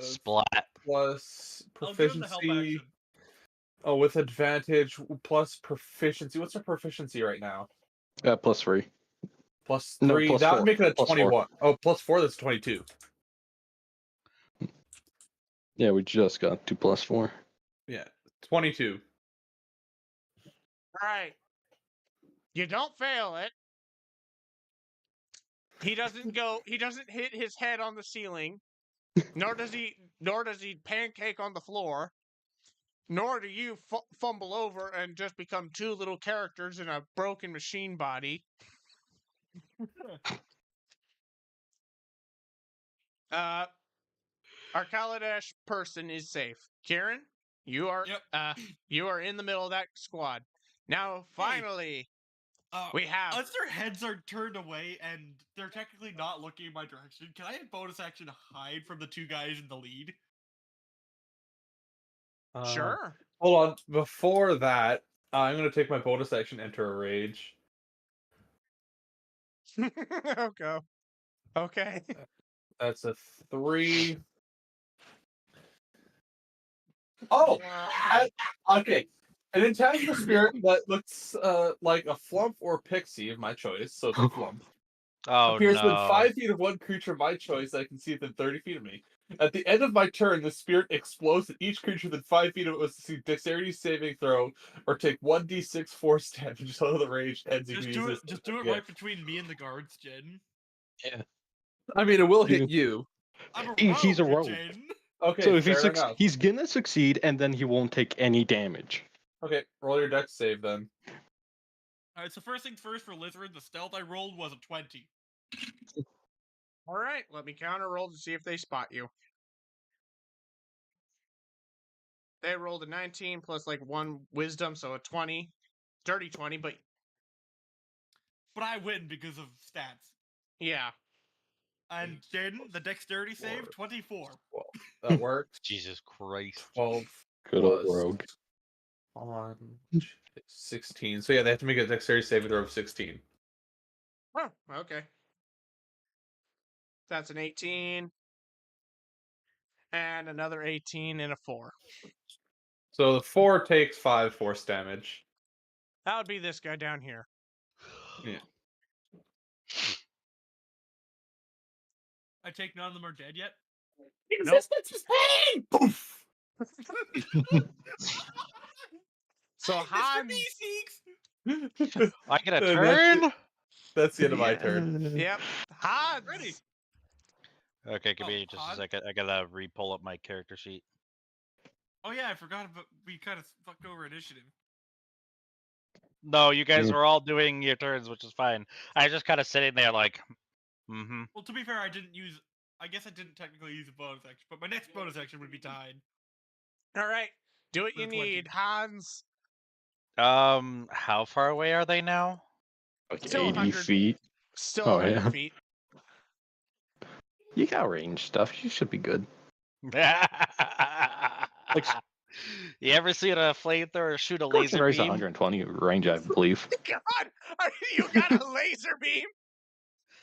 Speaker 4: Splat.
Speaker 7: plus
Speaker 2: I'll give him the help
Speaker 7: proficiency.
Speaker 2: action.
Speaker 7: Oh, with advantage plus proficiency. What's our proficiency right now?
Speaker 3: +3.
Speaker 7: Plus
Speaker 3: No,
Speaker 7: 3. That would
Speaker 3: +4.
Speaker 7: make it a
Speaker 3: +4.
Speaker 7: 21. Oh, plus 4. That's 22.
Speaker 3: Yeah, we just got 2 + 4.
Speaker 7: Yeah, 22.
Speaker 8: All right. You don't fail it. He doesn't hit his head on the ceiling, nor does he pancake on the floor, nor do you fumble over and just become two little characters in a broken machine body. Our Kaladesh person is safe. Kieran, you are you are in the middle of that squad. Now, finally, we have.
Speaker 2: Unless their heads are turned away and they're technically not looking in my direction, can I have bonus action to hide from the two guys in the lead?
Speaker 8: Sure.
Speaker 7: Hold on. Before that, I'm going to take my bonus action, enter a rage.
Speaker 8: Okay. Okay.
Speaker 7: That's a 3. Oh! Okay. An intangible spirit that looks like a flump or pixie of my choice, so it's a flump,
Speaker 4: Oh
Speaker 7: appears within
Speaker 4: no.
Speaker 7: 5 feet of one creature of my choice that I can see within 30 feet of me. At the end of my turn, the spirit explodes at each creature within 5 feet of it must see dexterity saving throw or take 1d6 force damage until the rage ends.
Speaker 2: Just do it right between me and the guards, Jen.
Speaker 3: Yeah.
Speaker 7: I mean, it will hit you.
Speaker 2: I'm a rogue,
Speaker 3: He's a rogue.
Speaker 2: Jen.
Speaker 7: Okay,
Speaker 3: So if
Speaker 7: fair enough.
Speaker 3: he's gonna succeed, and then he won't take any damage.
Speaker 7: Okay, roll your dex save then.
Speaker 2: Alright, so first things first for Lizard, the stealth I rolled was a 20.
Speaker 8: All right, let me counter roll to see if they spot you. They rolled a 19 plus like 1 wisdom, so a 20. Dirty 20, but
Speaker 2: But I win because of stats.
Speaker 8: yeah.
Speaker 2: And Jaden, the dexterity save, 24.
Speaker 7: Well, that works.
Speaker 4: Jesus Christ.
Speaker 7: 12
Speaker 3: Good old
Speaker 7: plus
Speaker 3: rogue.
Speaker 7: on 16. So yeah, they have to make a dexterity saving throw of 16.
Speaker 8: Oh, okay. That's an 18. And another 18 and a 4.
Speaker 7: So the 4 takes 5 force damage.
Speaker 8: That would be this guy down here.
Speaker 7: Yeah.
Speaker 2: I take none of them are dead yet.
Speaker 7: Resistance is pain! Poof!
Speaker 8: So Hans.
Speaker 4: I get a turn?
Speaker 7: That's the end of my turn.
Speaker 8: Yep. Hans.
Speaker 2: Ready.
Speaker 4: Okay, give me just a
Speaker 2: Hans?
Speaker 4: second. I gotta re-pull up my character sheet.
Speaker 2: Oh yeah, I forgot about we kind of fucked over initiative.
Speaker 4: No, you guys were all doing your turns, which is fine. I was just kind of sitting there like, mm-hmm.
Speaker 2: Well, to be fair, I guess I didn't technically use a bonus action, but my next bonus action would be tied.
Speaker 8: All right. Do what you
Speaker 2: 20.
Speaker 8: need, Hans.
Speaker 4: How far away are they now?
Speaker 3: Like
Speaker 8: Still
Speaker 3: 80
Speaker 8: 100.
Speaker 3: feet.
Speaker 8: Still
Speaker 3: Oh,
Speaker 8: 100
Speaker 3: yeah.
Speaker 8: feet.
Speaker 3: You got range stuff. You should be good.
Speaker 4: You ever seen a flamethrower shoot a
Speaker 3: Scorching
Speaker 4: laser
Speaker 3: Ray's
Speaker 4: beam?
Speaker 3: 120 range, I believe.
Speaker 8: God, you got a laser beam.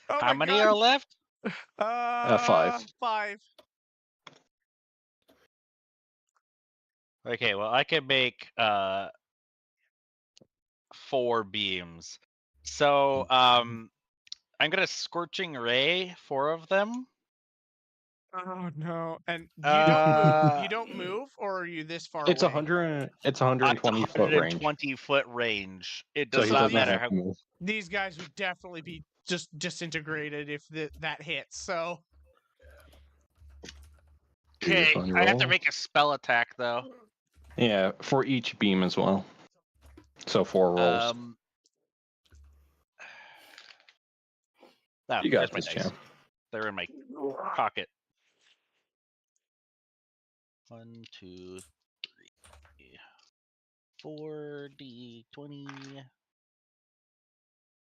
Speaker 8: Oh
Speaker 4: How
Speaker 8: my
Speaker 4: many
Speaker 8: God.
Speaker 4: are left?
Speaker 3: 5.
Speaker 8: 5.
Speaker 4: Okay, well I can make 4 beams. So I'm gonna scorching ray 4 of them.
Speaker 8: Oh no! And you don't move, or are you this far
Speaker 3: It's
Speaker 8: away?
Speaker 3: 100. It's 120 foot range.
Speaker 4: 120-foot range. It
Speaker 3: So
Speaker 4: does
Speaker 3: he
Speaker 4: not
Speaker 3: doesn't
Speaker 4: matter
Speaker 3: have
Speaker 4: how.
Speaker 3: to move.
Speaker 8: These guys would definitely be just disintegrated if that hits. So
Speaker 4: Okay,
Speaker 3: Fun
Speaker 4: I have to
Speaker 3: roll.
Speaker 4: make a spell attack though.
Speaker 3: Yeah, for each beam as well. So 4 rolls.
Speaker 4: Oh,
Speaker 3: You got
Speaker 4: there's my
Speaker 3: this,
Speaker 4: dice.
Speaker 3: champ.
Speaker 4: They're in my pocket. 1, 2, 3, 4 d20.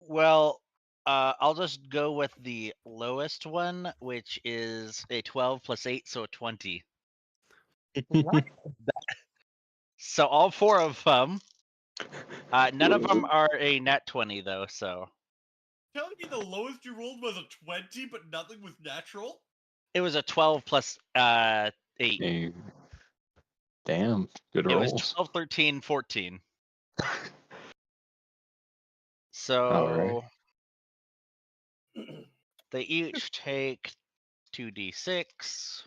Speaker 4: Well, I'll just go with the lowest one, which is a 12 plus 8, so a 20. So all 4 of them. None of them are a net 20 though, so.
Speaker 2: Telling me the lowest you rolled was a 20, but nothing was natural?
Speaker 4: It was a 12 plus 8.
Speaker 3: Hey, damn, good
Speaker 4: It was
Speaker 3: rolls.
Speaker 4: 12, 13, 14.
Speaker 3: All
Speaker 4: So they each take 2d6.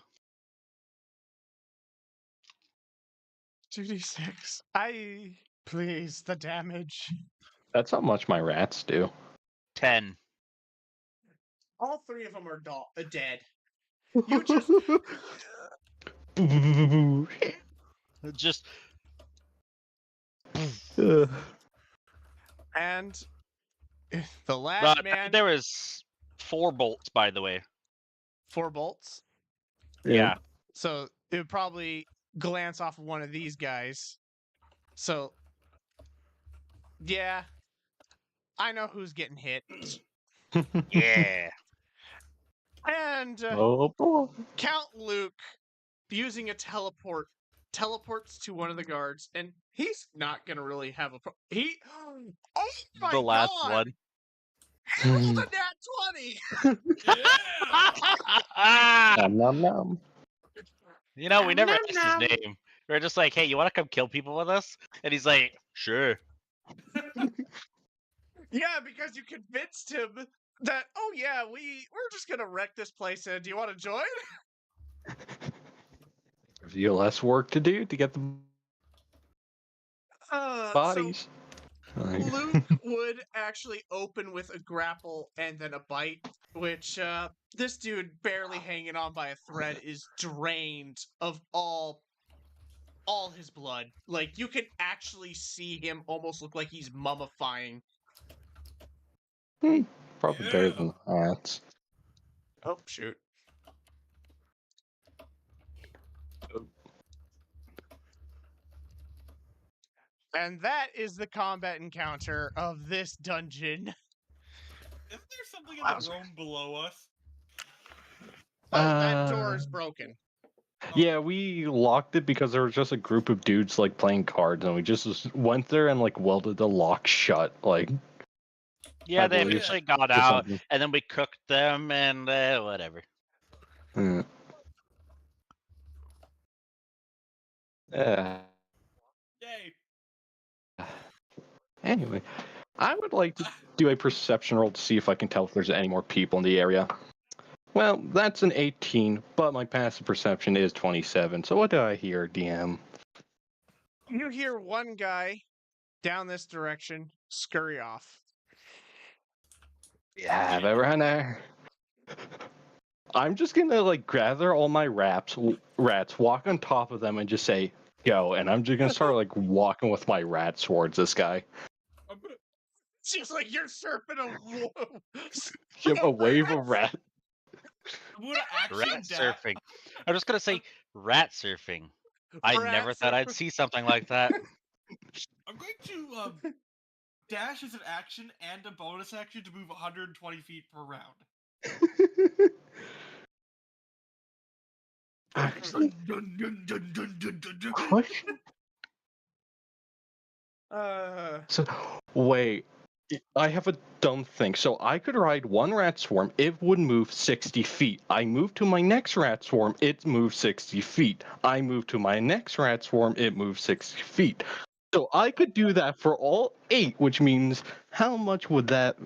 Speaker 8: 2d6. Please, the damage.
Speaker 3: That's how much my rats do.
Speaker 4: 10.
Speaker 8: All three of them are dead. You just.
Speaker 4: Just
Speaker 8: And the last man.
Speaker 4: there was 4 bolts, by the way.
Speaker 8: 4 bolts.
Speaker 4: Yeah.
Speaker 8: So it would probably glance off of one of these guys. So, yeah. I know who's getting hit.
Speaker 4: Yeah.
Speaker 8: And
Speaker 3: Oh boy.
Speaker 8: Count Luke, using a teleport, teleports to one of the guards, and he's not going to really have a... Oh my
Speaker 4: The last
Speaker 8: God!
Speaker 4: one.
Speaker 8: He rolled a nat 20!
Speaker 3: Nom nom nom.
Speaker 4: You know, we never asked his name. We were just like, hey, you want to come kill people with us? And he's like, sure.
Speaker 8: Yeah, because you convinced him that, oh yeah, we're just going to wreck this place, and do you want to join?
Speaker 3: Gives you less work to do to get the bodies.
Speaker 8: Luke would actually open with a grapple and then a bite, which this dude barely hanging on by a thread is drained of all his blood. Like, you can actually see him almost look like he's mummifying.
Speaker 3: Probably better than rats.
Speaker 8: Oh, shoot. And that is the combat encounter of this dungeon.
Speaker 2: Isn't there something in the room below us?
Speaker 8: Oh, that door is broken.
Speaker 3: Yeah, we locked it because there was just a group of dudes like playing cards, and we just went there and like welded the lock shut. Like,
Speaker 4: Yeah,
Speaker 3: I
Speaker 4: they
Speaker 3: believe
Speaker 4: eventually got
Speaker 3: or
Speaker 4: out,
Speaker 3: something.
Speaker 4: and then we cooked them, and whatever.
Speaker 3: Yeah.
Speaker 2: Yay!
Speaker 3: Anyway, I would like to do a perception roll to see if I can tell if there's any more people in the area. Well, that's an 18, but my passive perception is 27. So what do I hear, DM?
Speaker 8: You hear one guy down this direction scurry off.
Speaker 3: Yeah, but right there. I'm just gonna like gather all my rats, walk on top of them, and just say go. And I'm just gonna start like walking with my rats towards this guy.
Speaker 2: I'm gonna...
Speaker 8: Seems like you're surfing
Speaker 3: Give a wave of rat.
Speaker 2: I'm gonna action
Speaker 4: Rat
Speaker 2: dash.
Speaker 4: surfing. I'm just gonna say rat surfing. I
Speaker 8: Rat
Speaker 4: never thought I'd
Speaker 8: surfing.
Speaker 4: see something like that.
Speaker 2: I'm going to dash as an action and a bonus action to move 120 feet per round.
Speaker 3: Actually, question. So, wait. I have a dumb thing. So I could ride one rat swarm. It would move 60 feet. I move to my next rat swarm. It moves 60 feet. I move to my next rat swarm. It moves 60 feet. So I could do that for all 8, which means how much would that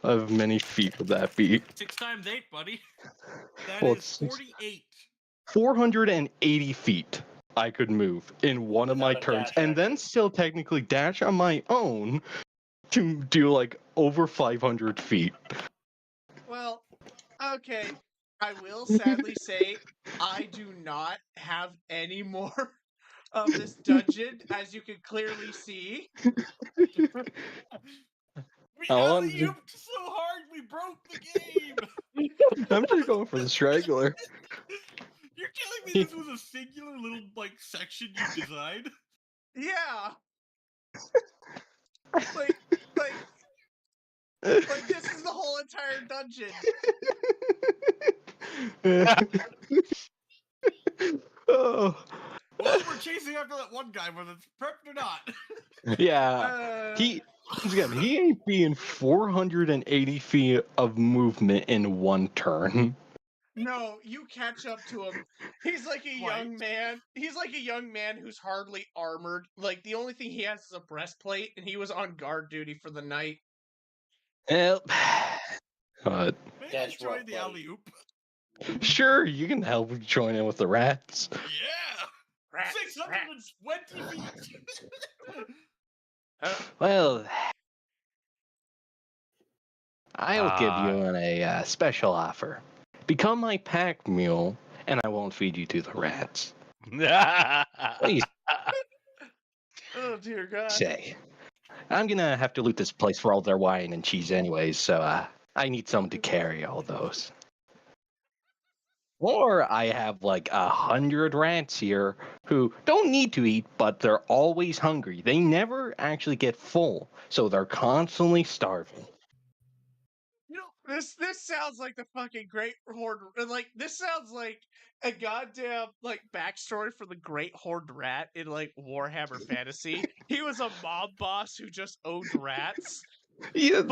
Speaker 3: of many feet would that be?
Speaker 2: 6 times 8, buddy. That
Speaker 3: Well,
Speaker 2: is 48.
Speaker 3: 480 feet I could move in one of my
Speaker 6: Without a
Speaker 3: turns,
Speaker 6: dash
Speaker 3: and then
Speaker 6: action.
Speaker 3: still technically dash on my own to do like over 500 feet.
Speaker 8: Well, okay. I will sadly say I do not have any more of this dungeon, as you can clearly see.
Speaker 2: We
Speaker 3: How long
Speaker 2: alley-ooped so hard we broke the game!
Speaker 3: I'm just going for the straggler.
Speaker 2: You're telling me this was a singular little, like, section you designed?
Speaker 8: Yeah. Like this is the whole entire dungeon.
Speaker 3: Oh.
Speaker 2: Well, we're chasing after that one guy, whether it's prepped or not.
Speaker 3: Yeah. He ain't being 480 feet of movement in one turn.
Speaker 8: No, you catch up to him. He's like a
Speaker 2: What?
Speaker 8: young man. He's like a young man who's hardly armored. Like the only thing he has is a breastplate, and he was on guard duty for the night.
Speaker 3: Help. But
Speaker 2: Maybe
Speaker 6: That's
Speaker 2: join
Speaker 6: rough,
Speaker 2: the
Speaker 6: buddy.
Speaker 2: alley oop.
Speaker 3: sure, you can help join in with the rats.
Speaker 2: Yeah!
Speaker 8: Rats,
Speaker 2: 620 feet!
Speaker 3: Well, I'll give you
Speaker 4: Ah.
Speaker 3: a special offer. Become my pack mule, and I won't feed you to the rats. Please
Speaker 8: Oh dear God!
Speaker 3: say. I'm gonna have to loot this place for all their wine and cheese anyways, so I need someone to carry all those. Or I have like 100 rats here who don't need to eat, but they're always hungry. They never actually get full, so they're constantly starving.
Speaker 8: You know, this sounds like the fucking Great Horde. Like this sounds like a goddamn like backstory for the Great Horde Rat in like Warhammer Fantasy. He was a mob boss who just owned rats.
Speaker 3: Yeah,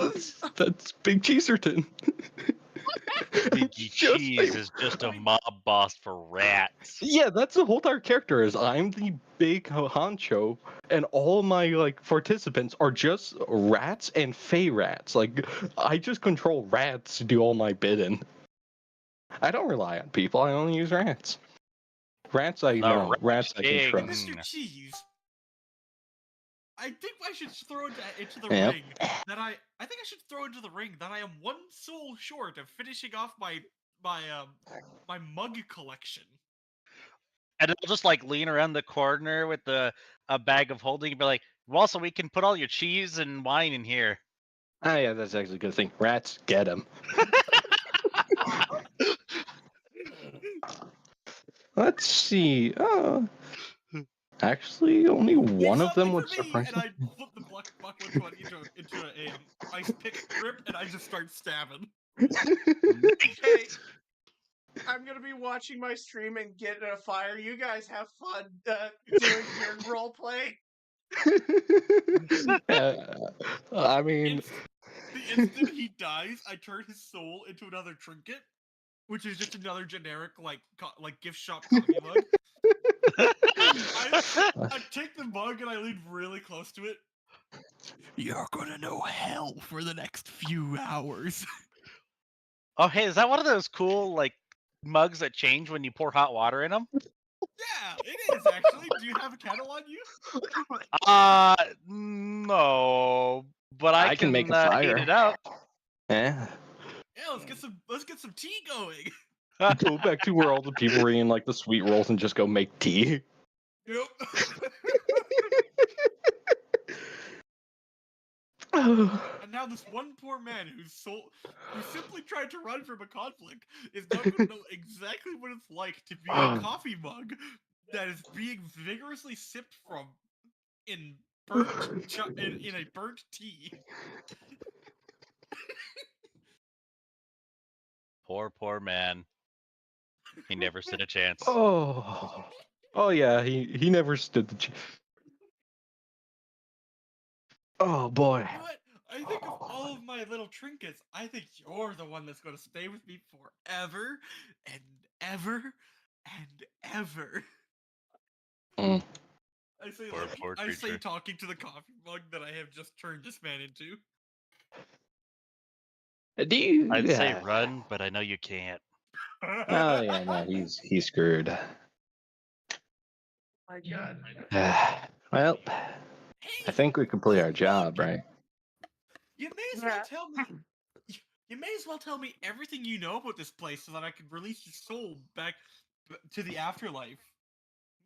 Speaker 3: that's Big Cheeserton.
Speaker 4: Biggie
Speaker 3: Just
Speaker 4: Cheese
Speaker 3: like-
Speaker 4: is just a mob boss for rats.
Speaker 3: Yeah, that's the whole entire character is I'm the big honcho, and all my like participants are just rats and fey rats. Like I just control rats to do all my bidding. I don't rely on people. I only use rats. Rats I
Speaker 4: The
Speaker 3: know.
Speaker 4: Rat
Speaker 3: Rats I
Speaker 4: King.
Speaker 3: can trust.
Speaker 2: Mr. Cheese. I think I should throw into the
Speaker 3: Yep.
Speaker 2: ring that I think I should throw into the ring that I am one soul short of finishing off my mug collection.
Speaker 4: And it'll just like lean around the corner with a bag of holding and be like, well, so we can put all your cheese and wine in here.
Speaker 3: Ah, yeah, that's actually a good thing. Rats, get them. Let's see. Actually, only one of them would surprise
Speaker 2: And I flip the buckle into a ice pick grip, and I just start stabbing.
Speaker 8: Hey, I'm gonna be watching my stream and get in a fire. You guys have fun doing your role play.
Speaker 3: I mean,
Speaker 2: The instant he dies, I turn his soul into another trinket, which is just another generic like gift shop coffee mug. I take the mug and I lean really close to it. You're gonna know hell for the next few hours.
Speaker 4: Oh, hey, is that one of those cool like mugs that change when you pour hot water in them?
Speaker 2: Yeah, it is actually. Do you have a kettle on you?
Speaker 4: No, but I
Speaker 3: can make a fire.
Speaker 4: heat it up.
Speaker 3: yeah.
Speaker 2: Yeah, let's get some tea going.
Speaker 3: Go back to where all the people were eating like the sweet rolls and just go make tea.
Speaker 2: Yep. And now this one poor man who simply tried to run from a conflict is now going to know exactly what it's like to be a coffee mug that is being vigorously sipped from in a burnt tea.
Speaker 4: Poor man. He never stood a chance.
Speaker 3: Oh yeah, he never stood the chance. Oh boy.
Speaker 2: You know what? I think of all of my little trinkets, I think you're the one that's going to stay with me forever and ever and ever.
Speaker 3: Mm.
Speaker 2: I say talking to the coffee mug that I have just turned this man into.
Speaker 3: Do you?
Speaker 4: I'd say run, but I know you can't.
Speaker 3: Oh yeah, no, he's screwed.
Speaker 8: My God.
Speaker 3: Well,
Speaker 2: Hey,
Speaker 3: I think we complete our job, right?
Speaker 2: you may as well tell me. You may as well tell me everything you know about this place so that I can release your soul back to the afterlife.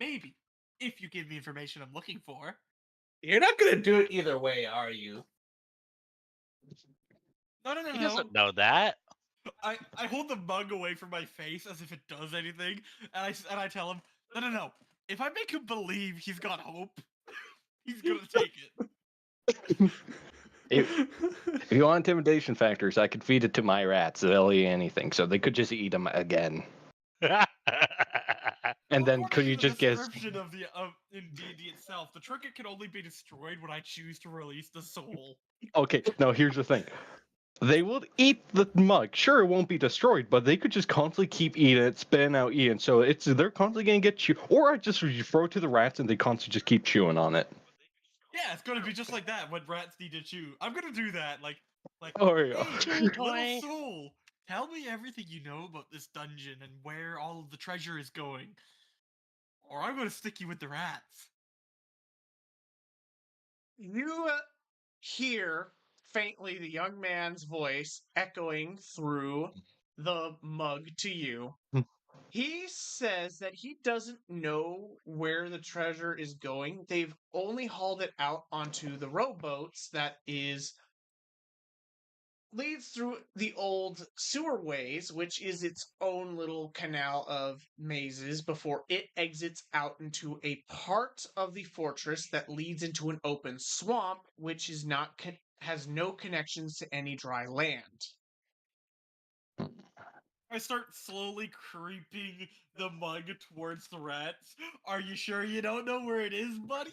Speaker 2: Maybe, if you give me information I'm looking for.
Speaker 7: You're not gonna do it either way, are you?
Speaker 2: No.
Speaker 4: He doesn't know that.
Speaker 2: I hold the mug away from my face as if it does anything, and I tell him, no. If I make him believe he's got hope, he's gonna take it.
Speaker 3: If you want intimidation factors, I could feed it to my rats. They'll eat anything, so they could just eat them again. And then could you just guess?
Speaker 2: Description of in D&D itself, the trinket can only be destroyed when I choose to release the soul.
Speaker 3: Okay, no. Here's the thing. They will eat the mug. Sure, it won't be destroyed, but they could just constantly keep eating it, spitting out, eating. So they're constantly gonna get chewed. Or I just throw it to the rats and they constantly just keep chewing on it.
Speaker 2: Yeah, it's gonna be just like that when rats need to chew. I'm gonna do that. Like,
Speaker 3: Oh yeah.
Speaker 2: hey,
Speaker 4: Toy.
Speaker 2: little soul, tell me everything you know about this dungeon and where all of the treasure is going, or I'm gonna stick you with the rats.
Speaker 8: You hear faintly the young man's voice echoing through the mug to you. He says that he doesn't know where the treasure is going. They've only hauled it out onto the rowboats that leads through the old sewerways, which is its own little canal of mazes before it exits out into a part of the fortress that leads into an open swamp, which is not has no connections to any dry land.
Speaker 2: I start slowly creeping the mug towards the rats. Are you sure you don't know where it is, buddy?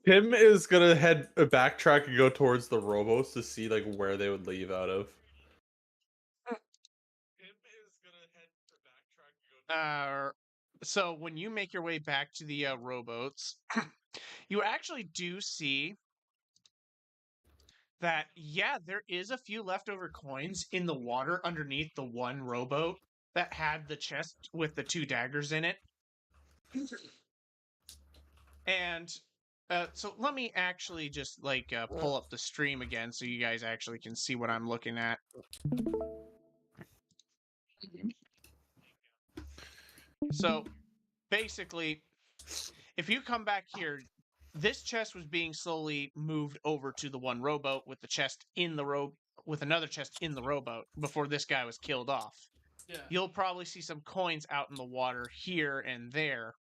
Speaker 7: Tim is gonna backtrack and go towards the robos to see like where they would leave out of.
Speaker 8: So when you make your way back to the rowboats, you actually do see that, yeah, there is a few leftover coins in the water underneath the one rowboat that had the chest with the 2 daggers in it. And so let me actually just pull up the stream again so you guys actually can see what I'm looking at. So basically, if you come back here, this chest was being slowly moved over to the one rowboat with the chest in the with another chest in the rowboat before this guy was killed off.
Speaker 2: Yeah.
Speaker 8: You'll probably see some coins out in the water here and there.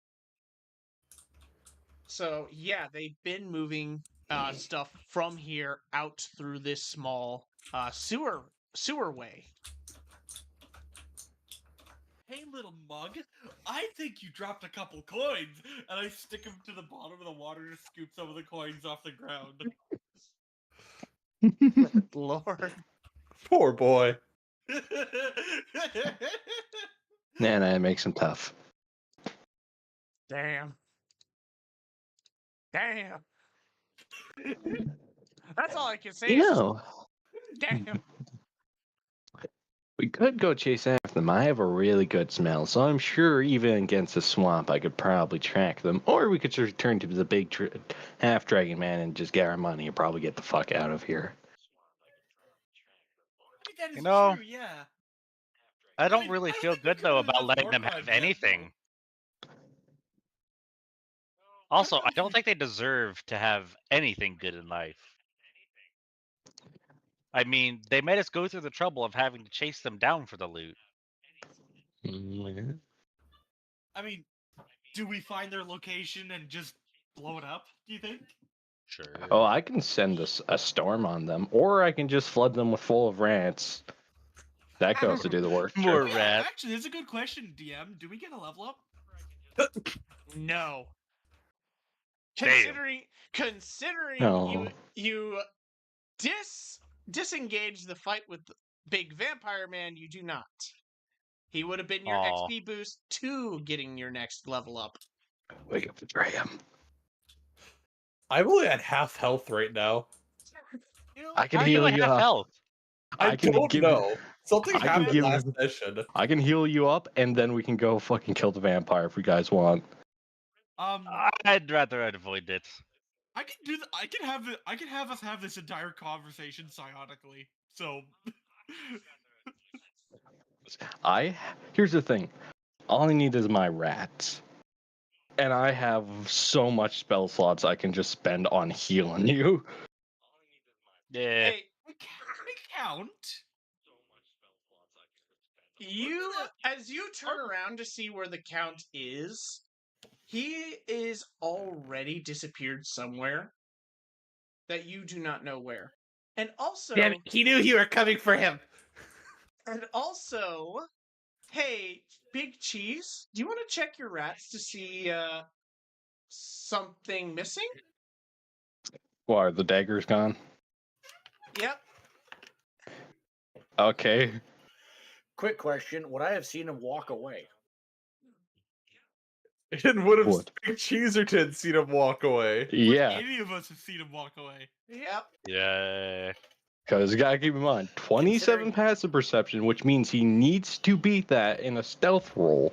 Speaker 8: So yeah, they've been moving stuff from here out through this small sewer way.
Speaker 2: Hey, little mug, I think you dropped a couple coins, and I stick them to the bottom of the water to scoop some of the coins off the ground.
Speaker 8: Lord.
Speaker 7: Poor boy.
Speaker 3: Nah, it makes him tough.
Speaker 8: Damn. That's all I can say.
Speaker 3: You know,
Speaker 8: Damn.
Speaker 3: we could go chase after them. I have a really good smell, so I'm sure even against the swamp, I could probably track them. Or we could just return to the big half dragon man and just get our money and probably get the fuck out of here.
Speaker 2: I think that is
Speaker 4: You know,
Speaker 2: true, yeah.
Speaker 4: I don't
Speaker 2: mean,
Speaker 4: really
Speaker 2: I don't
Speaker 4: feel
Speaker 2: think we've
Speaker 4: good though
Speaker 2: committed
Speaker 4: about
Speaker 2: enough
Speaker 4: letting
Speaker 2: war
Speaker 4: them
Speaker 2: crimes
Speaker 4: have
Speaker 2: yet,
Speaker 4: anything. Also, I don't think they deserve to have anything good in life. I mean, they made us go through the trouble of having to chase them down for the loot.
Speaker 2: I mean, do we find their location and just blow it up, do you think?
Speaker 4: Sure.
Speaker 3: Oh, I can send a storm on them, or I can just flood them with full of rats. That goes to do the work.
Speaker 4: More
Speaker 2: Yeah,
Speaker 4: rats.
Speaker 2: actually, that's a good question, DM. Do we get a level up?
Speaker 8: No.
Speaker 4: Damn.
Speaker 8: Considering
Speaker 3: No.
Speaker 8: you disengage the fight with the big vampire man, you do not. He would have been your
Speaker 4: Aw.
Speaker 8: XP boost to getting your next level up.
Speaker 3: Wake up, Graham.
Speaker 7: I'm only at half health right now.
Speaker 2: You know,
Speaker 3: I can
Speaker 4: How are you
Speaker 3: heal
Speaker 4: at
Speaker 3: you
Speaker 4: half
Speaker 3: up.
Speaker 4: health?
Speaker 7: I
Speaker 3: can
Speaker 7: don't
Speaker 3: give-
Speaker 7: know. Something
Speaker 3: I can
Speaker 7: happened
Speaker 3: give-
Speaker 7: last session.
Speaker 3: I can heal you up, and then we can go fucking kill the vampire if you guys want.
Speaker 4: I'd rather avoid it.
Speaker 2: I can do I can have us have this entire conversation psionically. So
Speaker 3: Here's the thing. All I need is my rats. And I have so much spell slots I can just spend on healing you.
Speaker 4: Yeah.
Speaker 8: Hey,
Speaker 2: we count.
Speaker 8: as you turn around to see where the count is, he is already disappeared somewhere that you do not know where. And also,
Speaker 7: Damn it, he knew you were coming for him.
Speaker 8: Hey, Big Cheese, do you want to check your rats to see something missing?
Speaker 3: Why, are the daggers gone?
Speaker 8: Yep.
Speaker 3: Okay.
Speaker 6: Quick question: would I have seen him walk away?
Speaker 7: And would have
Speaker 3: Would.
Speaker 7: Big Cheeserton seen him walk away.
Speaker 3: Yeah.
Speaker 2: Any of us have seen him walk away.
Speaker 8: Yep.
Speaker 4: Yeah.
Speaker 3: Because you gotta keep in mind, 27 passive perception, which means he needs to beat that in a stealth roll.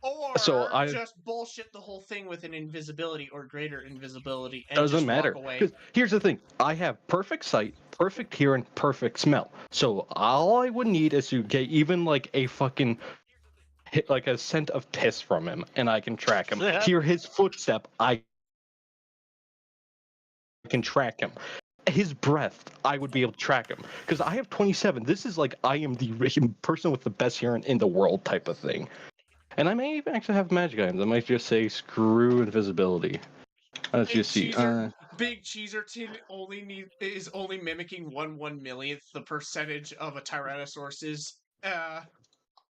Speaker 8: Or
Speaker 3: So I-
Speaker 8: just bullshit the whole thing with an invisibility or greater invisibility and
Speaker 3: Doesn't
Speaker 8: just
Speaker 3: matter.
Speaker 8: walk away.
Speaker 3: 'Cause here's the thing: I have perfect sight, perfect hearing, perfect smell. So all I would need is to get even like a fucking like a scent of piss from him, and I can track him. Hear his footstep, I can track him. His breath, I would be able to track him because I have 27. This is like I am the person with the best hearing in the world type of thing. And I may even actually have magic items. I might just say screw invisibility. Let's just see.
Speaker 8: Big Cheeserton is only mimicking 1/1 millionth the percentage of a Tyrannosaurus's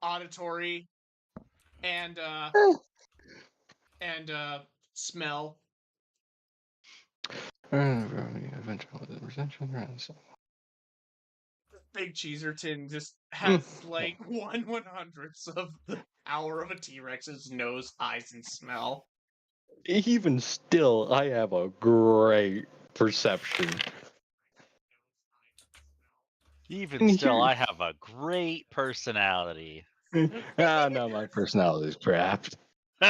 Speaker 8: auditory and smell. Big Cheeserton just has like 1/100th of the power of a T-Rex's nose, eyes, and smell.
Speaker 3: Even still, I have a great perception.
Speaker 4: Even still, I have a great personality.
Speaker 3: No, my personality's crap.
Speaker 4: You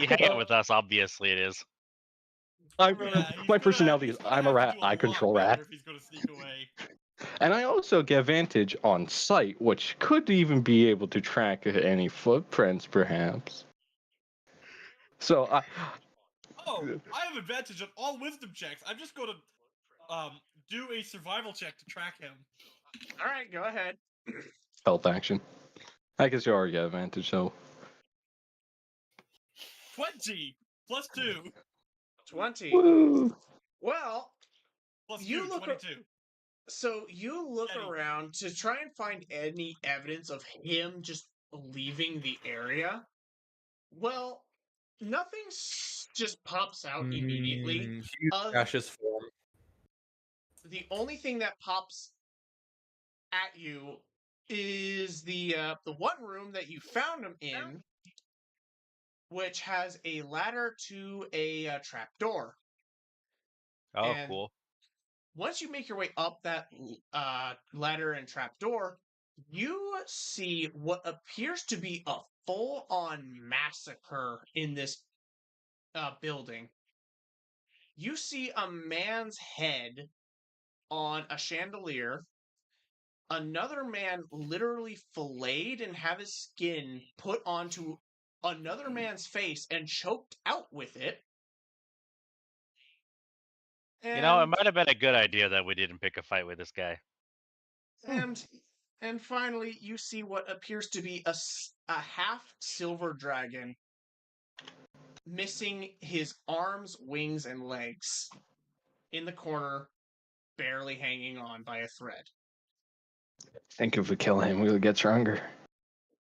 Speaker 4: hang out with us, obviously it is.
Speaker 3: My personality is I'm a rat. I control rat.
Speaker 2: If he's gonna sneak away.
Speaker 3: And I also get advantage on sight, which could even be able to track any footprints, perhaps. So I.
Speaker 2: Oh, I have advantage on all wisdom checks. I'm just gonna do a survival check to track him.
Speaker 8: All right, go ahead.
Speaker 3: Health action. I guess you already got advantage, so.
Speaker 2: 20 plus 2
Speaker 8: 20.
Speaker 3: Woo!
Speaker 8: Well,
Speaker 2: plus
Speaker 8: You
Speaker 2: 2,
Speaker 8: look
Speaker 2: 22.
Speaker 8: so you look
Speaker 2: Eddie.
Speaker 8: around to try and find any evidence of him just leaving the area. Well, nothing just pops out immediately.
Speaker 5: Crashes form.
Speaker 8: The only thing that pops at you is the one room that you found him in, which has a ladder to a trap door.
Speaker 4: Oh,
Speaker 8: And
Speaker 4: cool.
Speaker 8: once you make your way up that ladder and trapdoor, you see what appears to be a full-on massacre in this building. You see a man's head on a chandelier, another man literally filleted and have his skin put onto another man's face and choked out with it.
Speaker 4: You know, it
Speaker 8: And
Speaker 4: might have been a good idea that we didn't pick a fight with this guy.
Speaker 8: And finally, you see what appears to be a half silver dragon, missing his arms, wings, and legs, in the corner, barely hanging on by a thread.
Speaker 3: Think if we kill him, we'll get stronger.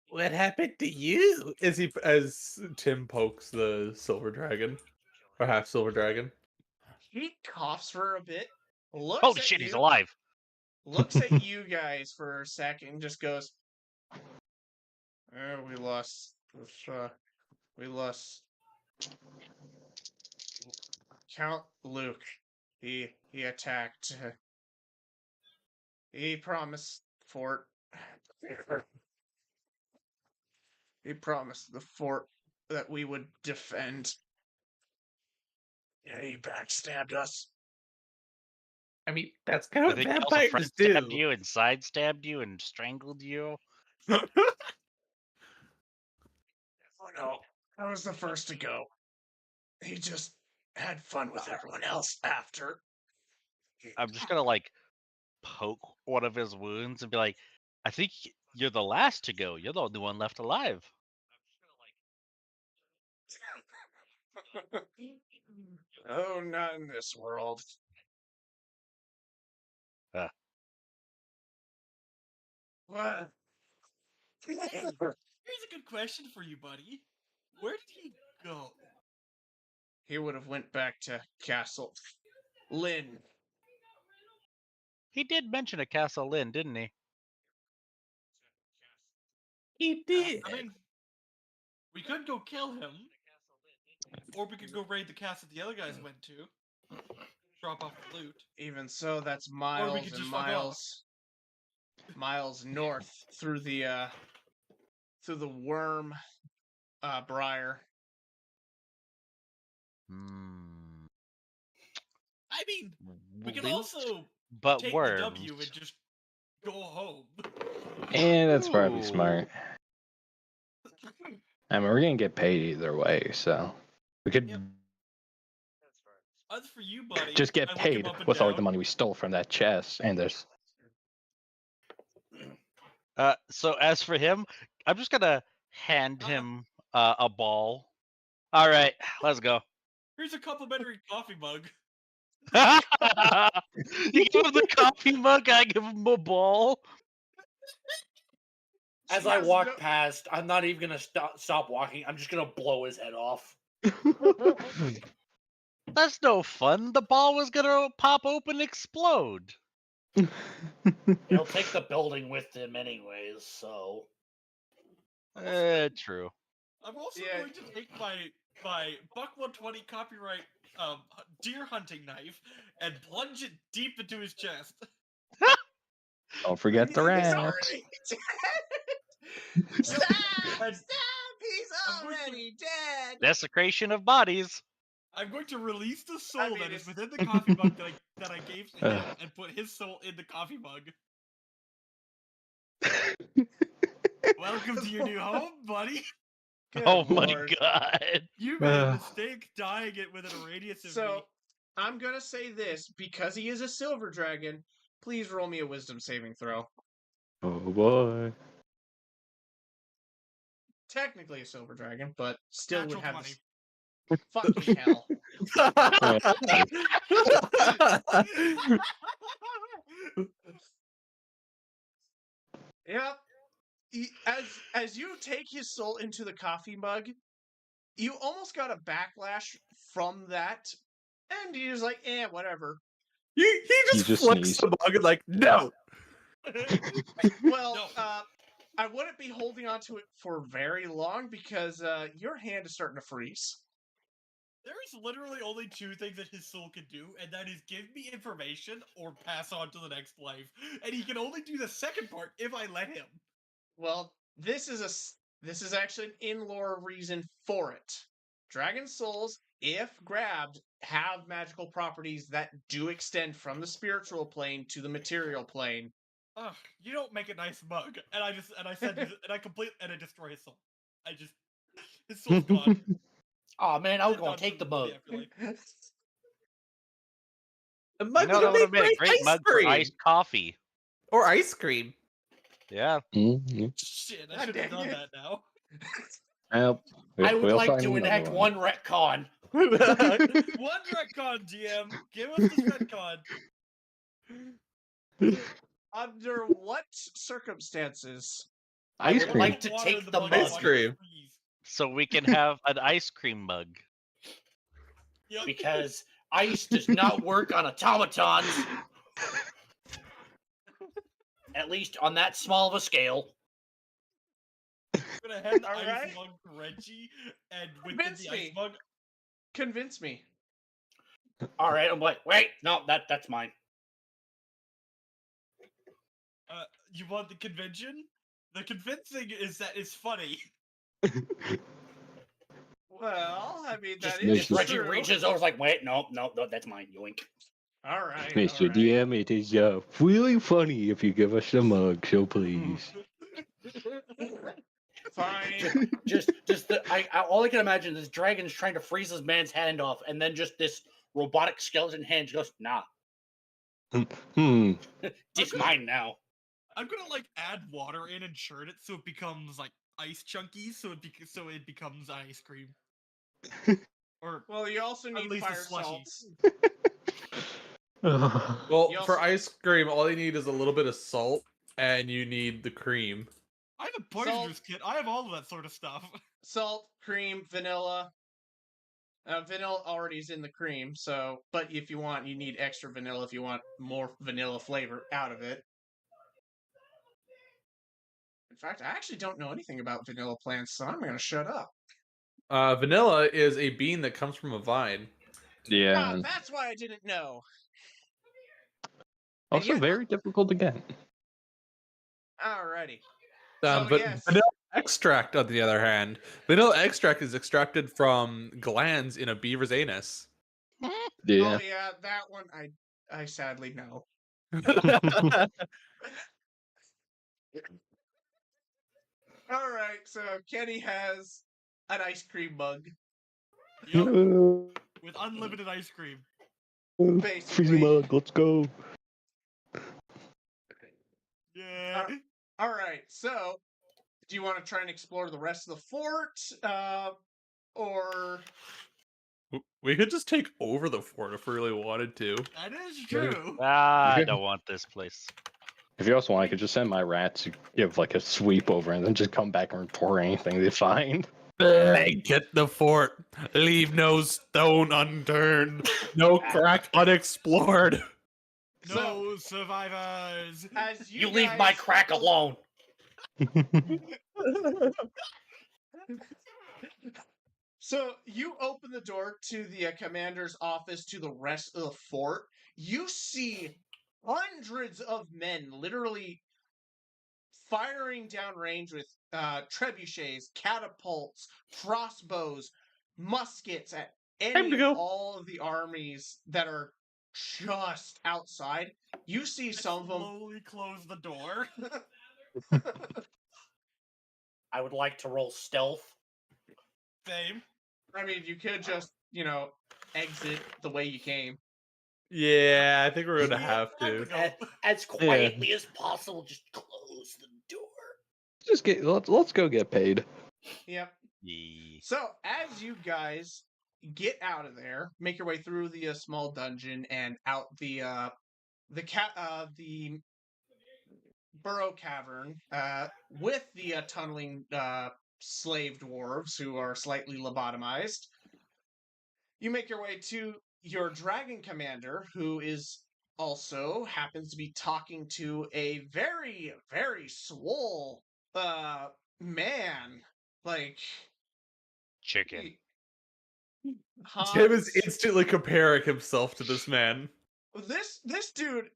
Speaker 5: What happened to you?
Speaker 7: As Tim pokes the silver dragon, or half silver dragon.
Speaker 8: He coughs for a bit, looks
Speaker 4: Holy
Speaker 8: at
Speaker 4: shit,
Speaker 8: you,
Speaker 4: he's alive.
Speaker 8: looks at you guys for a second, and just goes, "We lost. We lost Count Luke. He attacked. He promised fort. He promised the fort that we would defend. Yeah, he backstabbed us."
Speaker 5: I mean, that's kind
Speaker 4: I
Speaker 5: of what
Speaker 4: think he also
Speaker 5: vampires
Speaker 4: front
Speaker 5: do.
Speaker 4: stabbed you and side stabbed you and strangled you.
Speaker 8: Oh no, I was the first to go. He just had fun with everyone else after.
Speaker 4: I'm just gonna like poke one of his wounds and be like, I think you're the last to go. You're the only one left alive.
Speaker 8: Oh, not in this world. What?
Speaker 2: Here's a good question for you, buddy. Where did he go?
Speaker 8: He would have went back to Castle Lynn.
Speaker 4: He did mention a Castle Inn, didn't he?
Speaker 5: He did.
Speaker 2: I mean, we could go kill him, or we could go raid the castle the other guys went to. Drop off the loot.
Speaker 8: Even so, that's
Speaker 2: Or we
Speaker 8: miles
Speaker 2: could
Speaker 8: and
Speaker 2: just fuck
Speaker 8: miles north through the worm briar.
Speaker 4: Hmm.
Speaker 2: I mean, we can
Speaker 4: Loot,
Speaker 2: also
Speaker 4: but
Speaker 2: take
Speaker 4: worms.
Speaker 2: the W and just go home.
Speaker 3: And that's probably
Speaker 4: Ooh.
Speaker 3: smart. I mean, we're gonna get paid either way, so we could
Speaker 2: Yep. As for you, buddy,
Speaker 3: just get
Speaker 2: I look him
Speaker 3: paid
Speaker 2: up and
Speaker 3: with all
Speaker 2: down.
Speaker 3: the money we stole from that chest. And there's
Speaker 4: So as for him, I'm just gonna hand
Speaker 2: Uh-huh.
Speaker 4: him a ball. All right, let's go.
Speaker 2: Here's a complimentary coffee mug.
Speaker 4: You give him the coffee mug, I give him a ball.
Speaker 6: As
Speaker 8: She
Speaker 6: I
Speaker 8: has
Speaker 6: walk
Speaker 8: no-
Speaker 6: past, I'm not even gonna stop walking. I'm just gonna blow his head off.
Speaker 4: That's no fun. The ball was gonna pop open and explode.
Speaker 6: He'll take the building with him anyways, so.
Speaker 4: True.
Speaker 2: I'm also
Speaker 8: Yeah.
Speaker 2: going to take my Buck 120 copyright deer hunting knife and plunge it deep into his chest.
Speaker 3: don't forget the
Speaker 8: He's
Speaker 3: rats.
Speaker 8: already dead. Stop!
Speaker 2: And
Speaker 8: Stop! He's
Speaker 2: I'm going to-
Speaker 8: already dead.
Speaker 4: Desecration of bodies.
Speaker 2: I'm going to release the soul
Speaker 8: I mean,
Speaker 2: that is
Speaker 8: it's-
Speaker 2: within the coffee mug that I gave to him and put his soul in the coffee mug. Welcome to your new home, buddy.
Speaker 8: Good
Speaker 4: Oh my
Speaker 8: Lord.
Speaker 4: god.
Speaker 2: You made a mistake dyeing it with a radius of
Speaker 8: So
Speaker 2: me.
Speaker 8: I'm gonna say this because he is a silver dragon. Please roll me a wisdom saving throw.
Speaker 3: Oh boy.
Speaker 8: Technically a silver dragon, but still
Speaker 2: Natural
Speaker 8: would have
Speaker 2: 20.
Speaker 8: fucking hell. Yep. As you take his soul into the coffee mug, you almost got a backlash from that, and he's like, whatever.
Speaker 5: He just
Speaker 3: just
Speaker 5: flicks
Speaker 3: sneezed.
Speaker 5: the mug and like, no.
Speaker 8: Well,
Speaker 2: No.
Speaker 8: I wouldn't be holding on to it for very long because your hand is starting to freeze.
Speaker 2: There is literally only two things that his soul can do, and that is give me information or pass on to the next life. And he can only do the second part if I let him.
Speaker 8: Well, this is actually an in-lore reason for it. Dragon souls, if grabbed, have magical properties that do extend from the spiritual plane to the material plane.
Speaker 2: Ugh, you don't make a nice mug. And I destroy his soul. His soul's gone.
Speaker 6: Oh man, I was
Speaker 2: Done
Speaker 6: gonna
Speaker 2: for
Speaker 6: take the
Speaker 2: the
Speaker 6: mug.
Speaker 2: afterlife.
Speaker 5: The
Speaker 4: You
Speaker 5: mug
Speaker 4: know,
Speaker 5: would
Speaker 4: that
Speaker 5: have
Speaker 4: would have
Speaker 5: made
Speaker 4: made a great
Speaker 5: ice
Speaker 4: mug for
Speaker 5: cream.
Speaker 4: iced coffee.
Speaker 5: Or ice cream.
Speaker 4: Yeah.
Speaker 3: Mhm.
Speaker 2: Shit, I
Speaker 8: God
Speaker 2: should have
Speaker 8: dang
Speaker 2: done
Speaker 8: it.
Speaker 2: that now.
Speaker 3: Well,
Speaker 6: I would
Speaker 3: we'll
Speaker 6: like
Speaker 3: find
Speaker 6: to
Speaker 3: another
Speaker 6: enact one retcon.
Speaker 2: One retcon, GM. Give us this retcon.
Speaker 8: Under what circumstances?
Speaker 6: I
Speaker 3: Ice
Speaker 6: would
Speaker 3: cream.
Speaker 6: like to
Speaker 2: Water
Speaker 6: take
Speaker 2: in
Speaker 6: the
Speaker 2: mug
Speaker 6: mug.
Speaker 2: and
Speaker 5: Ice
Speaker 2: watch it
Speaker 5: cream.
Speaker 2: freeze.
Speaker 4: So we can have an ice cream mug.
Speaker 2: Yep.
Speaker 6: Because ice does not work on automatons. At least on that small of a scale.
Speaker 2: I'm gonna hand the
Speaker 8: All
Speaker 2: ice
Speaker 8: right.
Speaker 2: mug to Reggie, and within
Speaker 8: Convince
Speaker 2: the ice
Speaker 8: me.
Speaker 2: mug,
Speaker 8: Convince me.
Speaker 6: All right, I'm like, wait, no, that's mine.
Speaker 2: you want the convention? The convincing is that it's funny.
Speaker 8: Well, I mean,
Speaker 6: Just,
Speaker 8: that is
Speaker 6: just Reggie
Speaker 8: true.
Speaker 6: reaches over, like, wait, no, that's mine. Yoink.
Speaker 8: All right.
Speaker 3: Mr.
Speaker 8: all right.
Speaker 3: DM, it is really funny if you give us the mug, so please.
Speaker 8: Fine.
Speaker 6: All I can imagine is dragons trying to freeze this man's hand off, and then just this robotic skeleton hand just goes, nah,
Speaker 3: Hmm.
Speaker 6: it's mine now.
Speaker 2: I'm gonna like add water in and churn it so it becomes like ice chunkies, so it becomes ice cream. Or
Speaker 8: Well, you also
Speaker 2: At
Speaker 8: need
Speaker 2: least a
Speaker 8: fire
Speaker 2: slushy.
Speaker 8: salts.
Speaker 5: Well,
Speaker 8: You
Speaker 5: for
Speaker 8: also-
Speaker 5: ice cream, all you need is a little bit of salt, and you need the cream.
Speaker 2: I have a poisonous kit. I have all of that sort of stuff.
Speaker 8: Salt, cream, vanilla. Vanilla already is in the cream, so but if you want, you need extra vanilla if you want more vanilla flavor out of it. In fact, I actually don't know anything about vanilla plants, so I'm gonna shut up.
Speaker 7: Vanilla is a bean that comes from a vine.
Speaker 3: Yeah.
Speaker 8: That's why I didn't know.
Speaker 3: Also
Speaker 8: yet-
Speaker 3: very difficult to get.
Speaker 8: Alrighty.
Speaker 7: But
Speaker 8: yes.
Speaker 7: vanilla extract, on the other hand, vanilla extract is extracted from glands in a beaver's anus.
Speaker 3: Yeah.
Speaker 8: Oh yeah, that one I sadly know. All right, so Kenny has an ice cream mug.
Speaker 2: Yep. With unlimited ice cream.
Speaker 8: Basically.
Speaker 3: Freezing mug, let's go.
Speaker 2: Yeah.
Speaker 8: All right, so do you want to try and explore the rest of the fort, or
Speaker 7: We could just take over the fort if we really wanted to.
Speaker 2: That is true.
Speaker 4: I don't want this place.
Speaker 3: If you also want, I could just send my rats to give like a sweep over and then just come back and report anything they find.
Speaker 7: Blanket the fort. Leave no stone unturned. No crack unexplored.
Speaker 2: No survivors.
Speaker 8: as
Speaker 6: You leave my
Speaker 8: guys-
Speaker 6: crack alone.
Speaker 8: So you open the door to the commander's office to the rest of the fort. You see hundreds of men literally firing down range with trebuchets, catapults, crossbows, muskets at
Speaker 7: Time to
Speaker 8: any
Speaker 7: go.
Speaker 8: and all of the armies that are just outside. You see some of them.
Speaker 2: Slowly close the door.
Speaker 6: I would like to roll stealth.
Speaker 2: Same.
Speaker 8: I mean, you could just, exit the way you came.
Speaker 7: Yeah, I think we're gonna have to.
Speaker 6: As quietly as possible, just close the door.
Speaker 3: Just let's go get paid.
Speaker 8: Yep.
Speaker 4: Yeah.
Speaker 8: So as you guys get out of there, make your way through the small dungeon and out the burrow cavern with the tunneling slave dwarves who are slightly lobotomized. You make your way to your dragon commander, who is also happens to be talking to a very, very swole man. Like
Speaker 4: Chicken.
Speaker 7: Tim is
Speaker 8: Hans,
Speaker 7: instantly comparing himself to this man.
Speaker 8: this dude.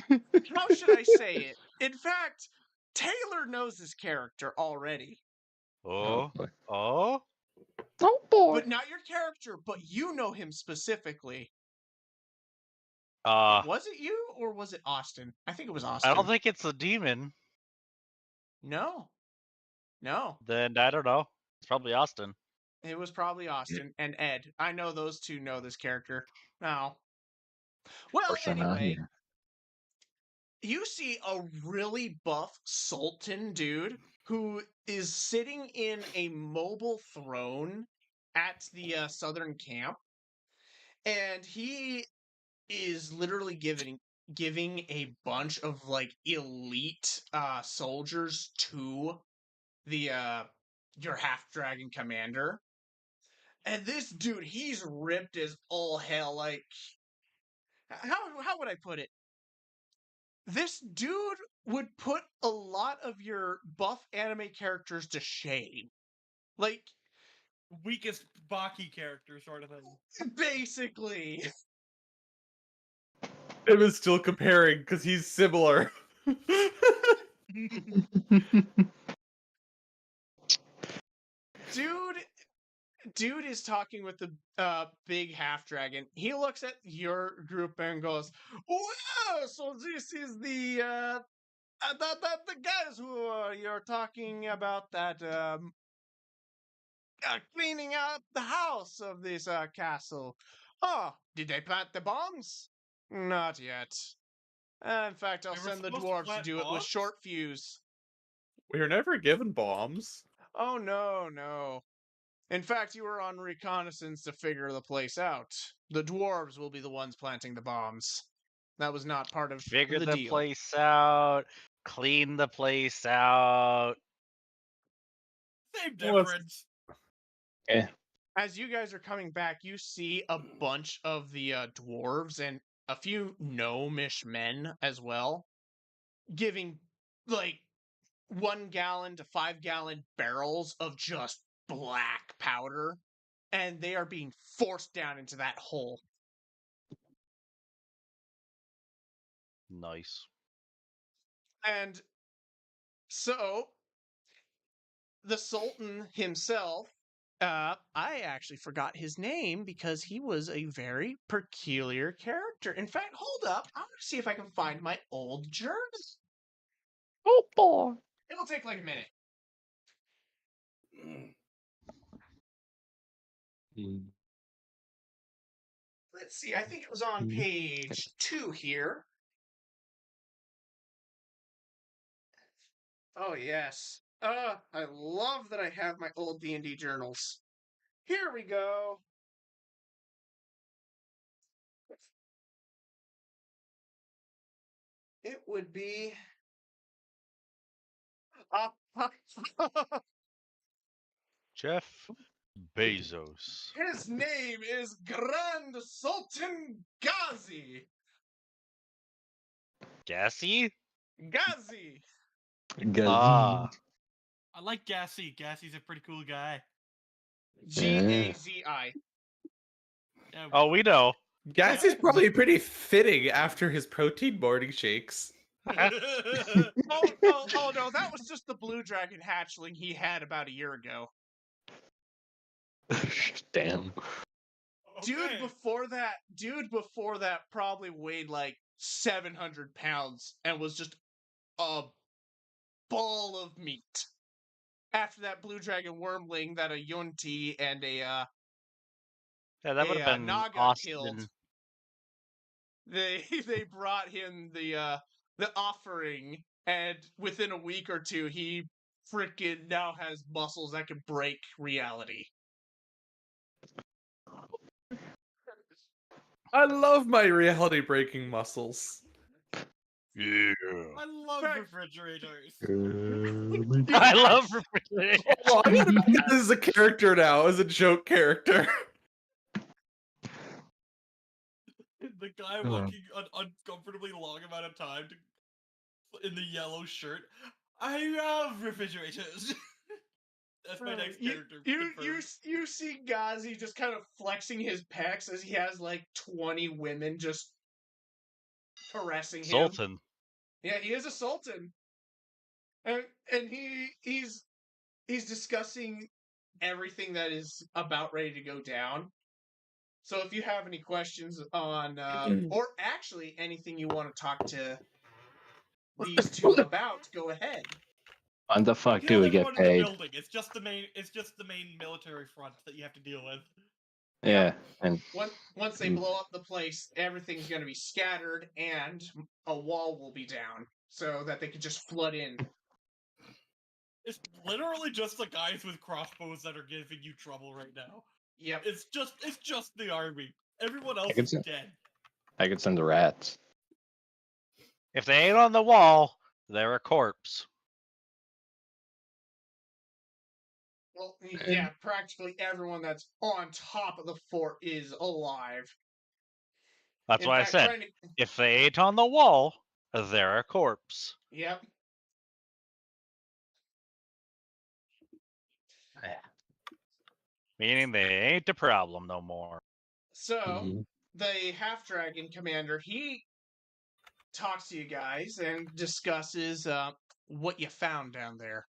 Speaker 8: How should I say it? In fact, Taylor knows this character already.
Speaker 4: Oh.
Speaker 3: boy.
Speaker 4: Oh.
Speaker 3: Oh boy.
Speaker 8: But not your character, but you know him specifically.
Speaker 4: Uh,
Speaker 8: Was it you or was it Austin? I think it was Austin.
Speaker 4: I don't think it's a demon.
Speaker 8: No.
Speaker 4: Then I don't know. It's probably Austin.
Speaker 8: It was probably Austin and Ed. I know those two know this character. No. Well, anyway, you see a really buff Sultan dude who is sitting in a mobile throne at the southern camp, and he is literally giving a bunch of like elite soldiers to the your half dragon commander. And this dude, he's ripped as all hell. Like, how would I put it? This dude would put a lot of your buff anime characters to shame. Like,
Speaker 2: Weakest Baki character sort of thing.
Speaker 8: basically.
Speaker 7: Tim is still comparing because he's similar.
Speaker 8: Dude is talking with the big half dragon. He looks at your group and goes, "Wow, so this is the guys who you're talking about that cleaning out the house of this castle. Oh, did they plant the bombs? Not yet. In fact, I'll
Speaker 2: They were
Speaker 8: send the
Speaker 2: supposed to
Speaker 8: dwarves to
Speaker 2: plant
Speaker 8: do it with
Speaker 2: bombs?
Speaker 8: short fuse."
Speaker 7: We were never given bombs.
Speaker 8: Oh, no. In fact, you were on reconnaissance to figure the place out. The dwarves will be the ones planting the bombs. That was not part of
Speaker 4: Figure
Speaker 8: the
Speaker 4: the
Speaker 8: deal.
Speaker 4: place out. Clean the place out.
Speaker 2: Same
Speaker 7: Well,
Speaker 2: difference.
Speaker 3: Yeah.
Speaker 8: as you guys are coming back, you see a bunch of the dwarves and a few gnomish men as well, giving like 1 gallon to 5 gallon barrels of just black powder, and they are being forced down into that hole.
Speaker 4: Nice.
Speaker 8: And so the Sultan himself, I actually forgot his name because he was a very peculiar character. In fact, hold up. I'm going to see if I can find my old journal.
Speaker 3: Oh boy.
Speaker 8: It'll take like a minute. Let's see. I think it was on page 2 here. Oh, yes. I love that I have my old D&D journals. Here we go. It would be...
Speaker 4: Jeff Bezos.
Speaker 8: His name is Grand Sultan Ghazi.
Speaker 4: Gassy?
Speaker 8: Ghazi.
Speaker 4: Ah.
Speaker 2: I like Gassy. Gassy's a pretty cool guy.
Speaker 8: Gazi.
Speaker 2: Yeah,
Speaker 4: Oh, we know.
Speaker 5: Gas is probably pretty fitting after his protein morning shakes.
Speaker 8: Oh no, that was just the blue dragon hatchling he had about a year ago.
Speaker 3: Damn.
Speaker 8: Dude before that probably weighed like 700 pounds and was just a ball of meat. After that blue dragon wormling that a Yunti and a
Speaker 4: Yeah, that would have been
Speaker 8: Naga
Speaker 4: Austin.
Speaker 8: killed. They brought him the offering, and within a week or two, he freaking now has muscles that can break reality.
Speaker 5: I love my reality breaking muscles.
Speaker 4: Yeah.
Speaker 2: I love
Speaker 8: Fact-
Speaker 2: refrigerators.
Speaker 4: I love refrigerators.
Speaker 5: Oh, I'm gonna make this as a character now, as a joke character.
Speaker 2: The guy walking an uncomfortably long amount of time in the yellow shirt. I love refrigerators. That's my next character.
Speaker 8: You see Ghazi just kind of flexing his pecs as he has like 20 women just caressing him.
Speaker 4: Sultan.
Speaker 8: Yeah, he is a sultan, and he's discussing everything that is about ready to go down. So if you have any questions on, or actually anything you want to talk to these two about, go ahead.
Speaker 3: When the fuck
Speaker 2: Kill
Speaker 3: do we get
Speaker 2: everyone in the
Speaker 3: paid?
Speaker 2: building. It's just the main military front that you have to deal with.
Speaker 3: Yeah, and
Speaker 8: Once they blow up the place, everything's going to be scattered, and a wall will be down so that they can just flood in.
Speaker 2: It's literally just the guys with crossbows that are giving you trouble right now.
Speaker 8: Yep.
Speaker 2: It's just the army. Everyone else
Speaker 3: can
Speaker 2: is
Speaker 3: see-
Speaker 2: dead.
Speaker 3: I could send the rats.
Speaker 4: If they ain't on the wall, they're a corpse.
Speaker 8: Well, yeah, practically everyone that's on top of the fort is alive.
Speaker 4: That's
Speaker 8: In
Speaker 4: why I
Speaker 8: fact,
Speaker 4: said,
Speaker 8: trying to-
Speaker 4: if they ain't on the wall, they're a corpse.
Speaker 8: Yep.
Speaker 4: Meaning they ain't a problem no more.
Speaker 8: So, the half-dragon commander, he talks to you guys and discusses what you found down there.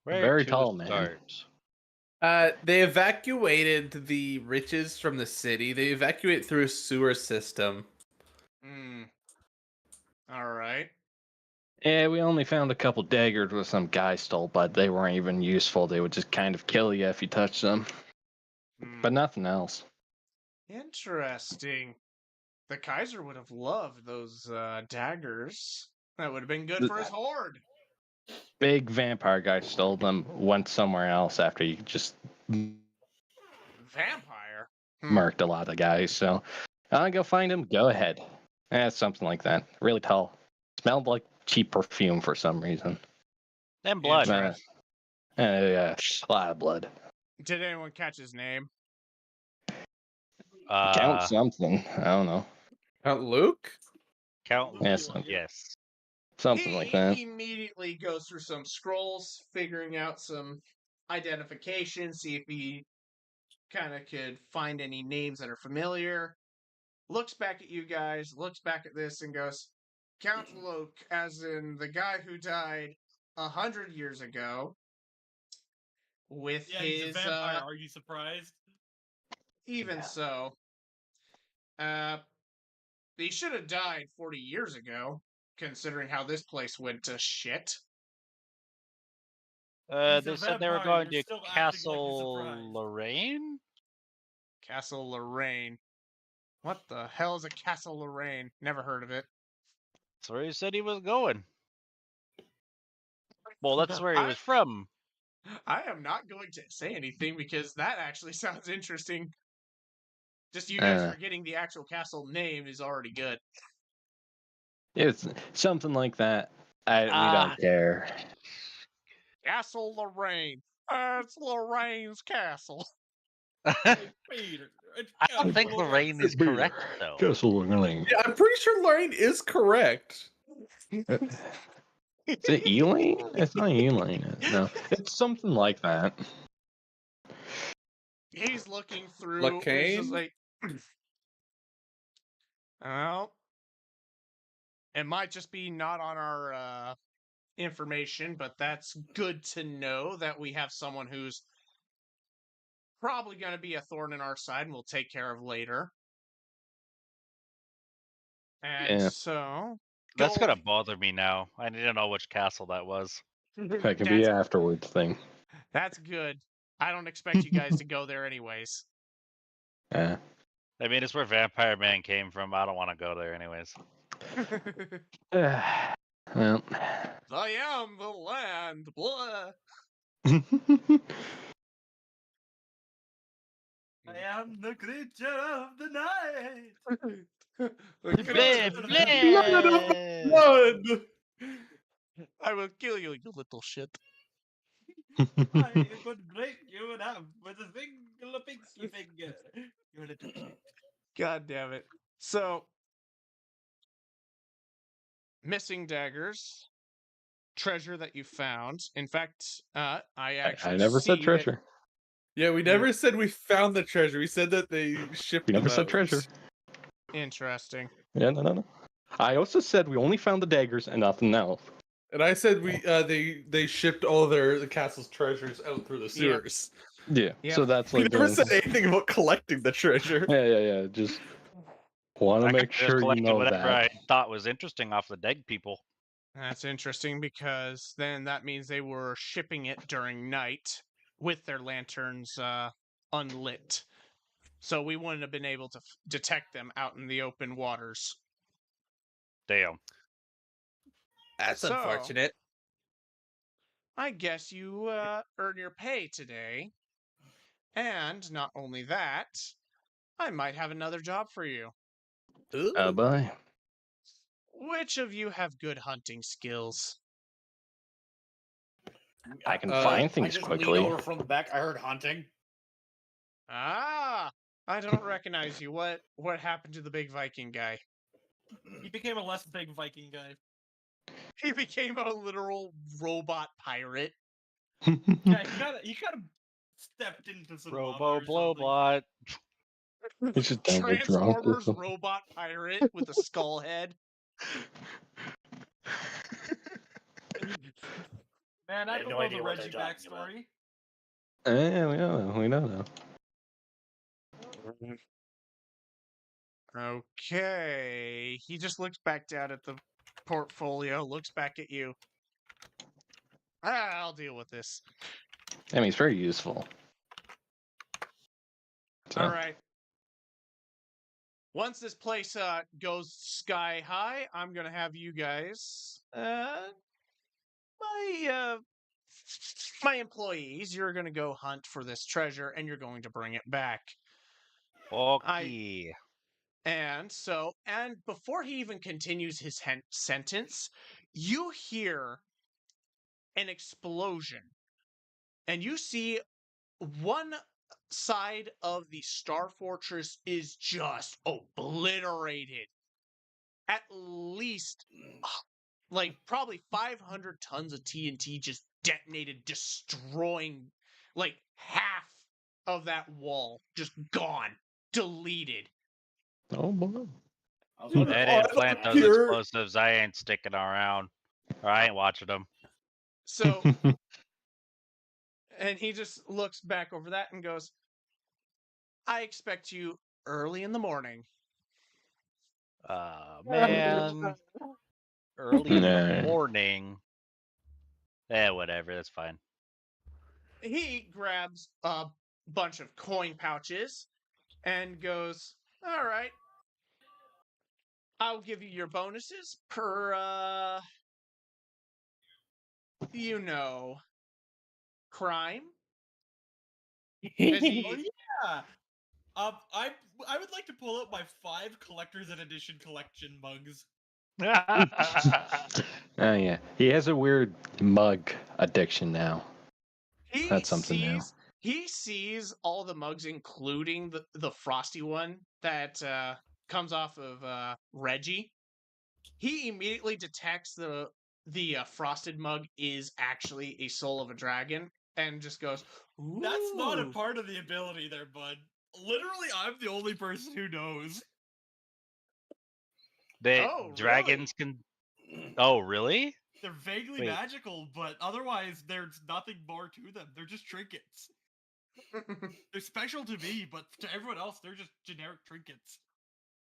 Speaker 4: Where
Speaker 3: Very
Speaker 4: to
Speaker 3: tall, man.
Speaker 4: start?
Speaker 5: They evacuated the riches from the city. They evacuate through a sewer system.
Speaker 8: All right.
Speaker 3: Yeah, we only found a couple daggers with some guy stole, but they weren't even useful. They would just kind of kill you if you touched them. But nothing else.
Speaker 8: Interesting. The Kaiser would have loved those daggers. That would have been good for his horde.
Speaker 3: Big vampire guy stole them, went somewhere else after you just
Speaker 8: Vampire?
Speaker 3: murked a lot of guys. So I'll go find him. Go ahead. Something like that. Really tall. Smelled like cheap perfume for some reason.
Speaker 4: Then blood.
Speaker 3: Yeah, a lot of blood.
Speaker 8: Did anyone catch his name?
Speaker 3: Count something. I don't know.
Speaker 5: Count Luke?
Speaker 4: Count
Speaker 3: Yes,
Speaker 4: yes.
Speaker 3: something like that.
Speaker 8: He immediately goes through some scrolls, figuring out some identification, see if he kind of could find any names that are familiar. Looks back at you guys, looks back at this, and goes, Count Luke, as in the guy who died 100 years ago, with
Speaker 2: Yeah,
Speaker 8: his
Speaker 2: he's a vampire. Are you surprised?
Speaker 8: even so. He should have died 40 years ago, considering how this place went to shit.
Speaker 2: He's
Speaker 4: They
Speaker 2: a
Speaker 4: said they were
Speaker 2: vampire,
Speaker 4: going
Speaker 2: you're
Speaker 4: to
Speaker 2: still acting like you're
Speaker 4: Castle
Speaker 2: surprised.
Speaker 4: Lorraine.
Speaker 8: Castle Lorraine. What the hell is a Castle Lorraine? Never heard of it.
Speaker 4: That's where he said he was going. Well, that's where he
Speaker 8: I-
Speaker 4: was from.
Speaker 8: I am not going to say anything because that actually sounds interesting. Just you guys forgetting the actual castle name is already good.
Speaker 3: It's something like that. We don't care.
Speaker 8: Castle Lorraine. It's Lorraine's castle.
Speaker 2: Peter,
Speaker 4: I don't think Lorraine is correct though.
Speaker 3: Castle Lorraine.
Speaker 5: Yeah, I'm pretty sure Lorraine is correct.
Speaker 3: Is it Elaine? It's not Elaine. No, it's something like that.
Speaker 8: He's looking through. It's
Speaker 5: Lacane?
Speaker 8: just like, well, it might just be not on our information, but that's good to know that we have someone who's probably going to be a thorn in our side and we'll take care of later. And
Speaker 3: Yeah.
Speaker 8: so
Speaker 4: That's
Speaker 8: go-
Speaker 4: gonna bother me now. I need to know which castle that was.
Speaker 3: That can be
Speaker 8: That's-
Speaker 3: afterwards thing.
Speaker 8: That's good. I don't expect you guys to go there anyways.
Speaker 3: Yeah.
Speaker 4: I mean, it's where Vampire Man came from. I don't want to go there anyways.
Speaker 3: Well.
Speaker 8: I am the land. Blah.
Speaker 2: I am the creature of the night.
Speaker 5: Blood!
Speaker 8: I will kill you, you little shit.
Speaker 2: I could break you in half with a single pinky finger. You little shit.
Speaker 8: God damn it. So, missing daggers, treasure that you found. In fact, I actually
Speaker 3: I never said
Speaker 8: see that-
Speaker 3: treasure.
Speaker 5: Yeah, we never said we found the treasure. We said that they shipped
Speaker 3: We never
Speaker 5: them
Speaker 3: said
Speaker 5: out.
Speaker 3: treasure.
Speaker 8: Interesting.
Speaker 3: Yeah, no. I also said we only found the daggers and nothing else.
Speaker 5: And I said they shipped all the castle's treasures out through the sewers.
Speaker 3: Yeah.
Speaker 8: Yep.
Speaker 3: So that's
Speaker 5: We
Speaker 3: like
Speaker 5: never
Speaker 3: the-
Speaker 5: said anything about collecting the treasure.
Speaker 3: Yeah. Just want to
Speaker 4: I
Speaker 3: make
Speaker 4: could've just
Speaker 3: sure you
Speaker 4: collected
Speaker 3: know
Speaker 4: whatever
Speaker 3: that.
Speaker 4: I thought was interesting off the Deg people.
Speaker 8: That's interesting because then that means they were shipping it during night with their lanterns unlit. So we wouldn't have been able to detect them out in the open waters.
Speaker 4: Damn.
Speaker 5: That's
Speaker 8: So-
Speaker 5: unfortunate.
Speaker 8: I guess you earn your pay today. And not only that, I might have another job for you.
Speaker 5: Ooh.
Speaker 3: Bye.
Speaker 8: Which of you have good hunting skills?
Speaker 3: I can
Speaker 5: Uh,
Speaker 3: find
Speaker 6: I
Speaker 3: things
Speaker 6: just
Speaker 3: quickly.
Speaker 6: lean over from the back. I heard hunting.
Speaker 8: Ah, I don't recognize you. What happened to the big Viking guy?
Speaker 2: He became a less big Viking guy.
Speaker 8: He became a literal robot pirate.
Speaker 2: Yeah, he kind of stepped into some lava
Speaker 4: Robo
Speaker 2: or something.
Speaker 4: Blowbot.
Speaker 3: He's just down there drunk.
Speaker 8: Transformers robot pirate with a skull head.
Speaker 2: Man,
Speaker 6: I
Speaker 2: I
Speaker 6: have
Speaker 2: don't
Speaker 6: no
Speaker 2: know
Speaker 6: idea
Speaker 2: the
Speaker 6: what they're
Speaker 2: Reggie
Speaker 6: talking about.
Speaker 2: backstory.
Speaker 3: Yeah, we know now.
Speaker 8: Okay. He just looks back down at the portfolio, looks back at you. I'll deal with this.
Speaker 3: I mean, it's very useful. So,
Speaker 8: All right. Once this place goes sky high, I'm gonna have you guys, my employees. You're gonna go hunt for this treasure, and you're going to bring it back.
Speaker 4: Okay.
Speaker 8: And before he even continues his sentence, you hear an explosion and you see one side of the Star Fortress is just obliterated. At least, like, probably 500 tons of TNT just detonated, destroying, like, half of that wall. Just gone. Deleted.
Speaker 3: Oh boy.
Speaker 6: I was
Speaker 4: They
Speaker 6: wondering-
Speaker 4: didn't
Speaker 7: I
Speaker 4: plant
Speaker 7: don't
Speaker 4: those
Speaker 7: hear-
Speaker 4: explosives. I ain't sticking around. Or I ain't watching them.
Speaker 8: So, and he just looks back over that and goes, I expect you early in the morning.
Speaker 4: Man. Early in the
Speaker 3: Nah.
Speaker 4: morning. Whatever. That's fine.
Speaker 8: He grabs a bunch of coin pouches and goes, all right, I'll give you your bonuses per, crime. As
Speaker 2: Oh
Speaker 8: he,
Speaker 2: yeah. I would like to pull out my 5 collector's edition collection mugs.
Speaker 3: Oh yeah, he has a weird mug addiction now.
Speaker 8: he
Speaker 3: That's something new.
Speaker 8: he sees all the mugs, including the frosty one that comes off of Reggie. He immediately detects the frosted mug is actually a soul of a dragon, and just goes, ooh.
Speaker 2: That's not a part of the ability there, bud. Literally, I'm the only person who knows.
Speaker 8: Oh,
Speaker 4: Dragons can. Oh, really?
Speaker 2: They're vaguely
Speaker 4: Wait.
Speaker 2: magical, but otherwise there's nothing more to them. They're just trinkets. They're special to me, but to everyone else, they're just generic trinkets.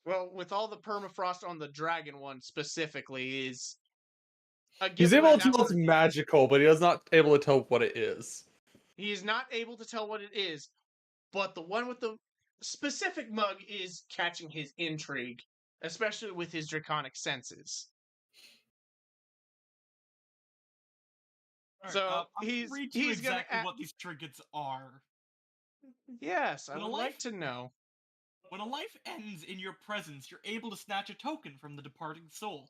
Speaker 8: Well, with all the permafrost on the dragon one specifically is a
Speaker 7: He's
Speaker 8: given
Speaker 7: able
Speaker 8: that
Speaker 7: to
Speaker 8: that
Speaker 7: tell it's
Speaker 8: one-
Speaker 7: magical, but he is not able to tell what it is.
Speaker 8: he is not able to tell what it is, but the one with the specific mug is catching his intrigue, especially with his draconic senses.
Speaker 2: Alright,
Speaker 8: So
Speaker 2: I'm
Speaker 8: he's
Speaker 2: gonna read to you
Speaker 8: he's gonna
Speaker 2: exactly what these trinkets are.
Speaker 8: yes, I
Speaker 2: When a
Speaker 8: would like
Speaker 2: life-
Speaker 8: to know.
Speaker 2: When a life ends in your presence, you're able to snatch a token from the departing soul,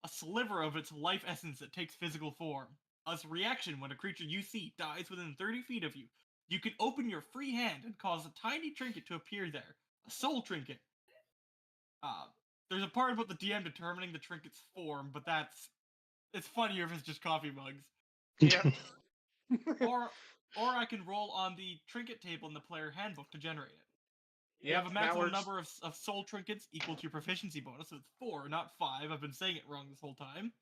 Speaker 2: a sliver of its life essence that takes physical form. As a reaction, when a creature you see dies within 30 feet of you, you can open your free hand and cause a tiny trinket to appear there, a soul trinket. There's a part about the DM determining the trinket's form, but it's funnier if it's just coffee mugs.
Speaker 8: Yep.
Speaker 2: Or I can roll on the trinket table in the player handbook to generate it. You
Speaker 8: Yep,
Speaker 2: have a
Speaker 8: that
Speaker 2: maximum
Speaker 8: works.
Speaker 2: number of soul trinkets equal to your proficiency bonus, so it's 4, not 5. I've been saying it wrong this whole time.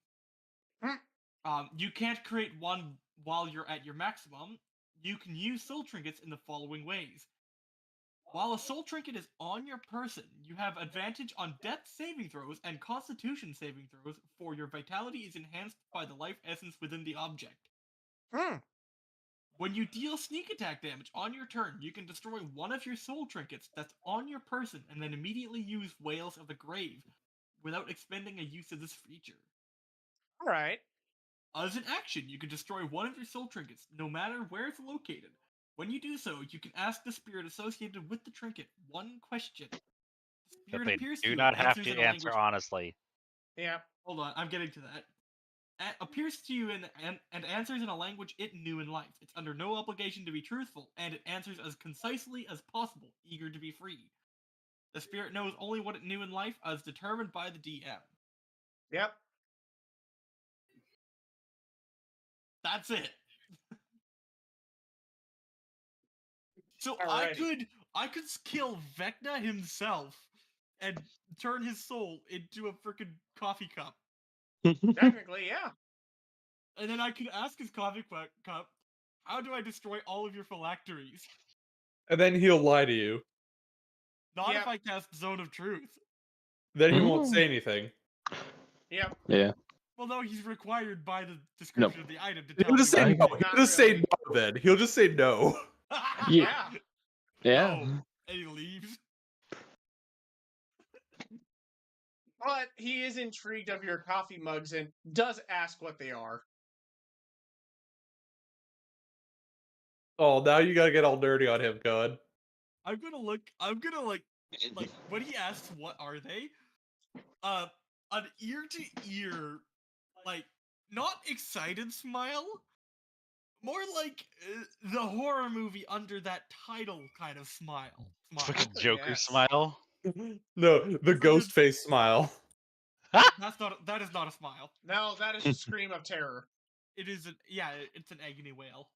Speaker 2: You can't create one while you're at your maximum. You can use soul trinkets in the following ways. While a soul trinket is on your person, you have advantage on death saving throws and constitution saving throws, for your vitality is enhanced by the life essence within the object. When you deal sneak attack damage on your turn, you can destroy one of your soul trinkets that's on your person and then immediately use Wails of the Grave without expending a use of this feature.
Speaker 8: All right.
Speaker 2: As an action, you can destroy one of your soul trinkets, no matter where it's located. When you do so, you can ask the spirit associated with the trinket one question. The
Speaker 4: But
Speaker 2: spirit
Speaker 4: they
Speaker 2: appears to
Speaker 4: do
Speaker 2: you
Speaker 4: not
Speaker 2: and
Speaker 4: have
Speaker 2: answers
Speaker 4: to
Speaker 2: in a
Speaker 4: answer
Speaker 2: language...
Speaker 4: honestly.
Speaker 8: Yeah.
Speaker 2: Hold on, I'm getting to that. Appears to you and answers in a language it knew in life. It's under no obligation to be truthful, and it answers as concisely as possible, eager to be free. The spirit knows only what it knew in life, as determined by the DM.
Speaker 8: Yep.
Speaker 2: That's it. So
Speaker 8: Alrighty.
Speaker 2: I could kill Vecna himself and turn his soul into a freaking coffee cup.
Speaker 8: Technically, yeah.
Speaker 2: And then I could ask his coffee cup, how do I destroy all of your phylacteries?
Speaker 7: And then he'll lie to you.
Speaker 2: Not
Speaker 8: Yep.
Speaker 2: if I cast Zone of Truth.
Speaker 7: Then he won't say anything.
Speaker 8: Yep.
Speaker 3: Yeah.
Speaker 2: Well, no, he's required by the description of the item to tell
Speaker 7: He'll just
Speaker 2: me
Speaker 7: say
Speaker 3: I-
Speaker 7: no.
Speaker 2: what
Speaker 8: Not
Speaker 7: He'll just say
Speaker 8: really.
Speaker 7: no then. He'll just say no.
Speaker 8: Yeah.
Speaker 3: Yeah.
Speaker 2: No. And he leaves.
Speaker 8: But he is intrigued of your coffee mugs and does ask what they are.
Speaker 7: Oh, now you gotta get all nerdy on him, God.
Speaker 2: I'm gonna like when he asks what are they, an ear to ear, like, not excited smile, More like the horror movie under that title kind of smile.
Speaker 4: Fucking Joker
Speaker 8: Yes.
Speaker 4: smile.
Speaker 7: No, the
Speaker 2: It's like
Speaker 7: ghost face smile.
Speaker 2: That is not a smile.
Speaker 8: No, that is a scream of terror.
Speaker 2: It is it's an agony wail.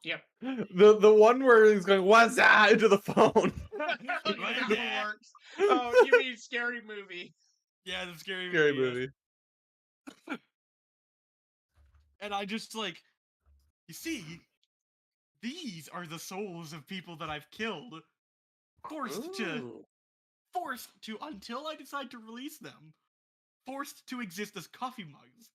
Speaker 8: Yep.
Speaker 7: The one where he's going, "What's that?" into the phone.
Speaker 8: That one works. Oh, you mean Scary Movie?
Speaker 2: Yeah, the scary
Speaker 7: Scary
Speaker 2: movie.
Speaker 7: movie.
Speaker 2: And I just like, you see, these are the souls of people that I've killed, forced to until I decide to release them, forced to exist as coffee mugs.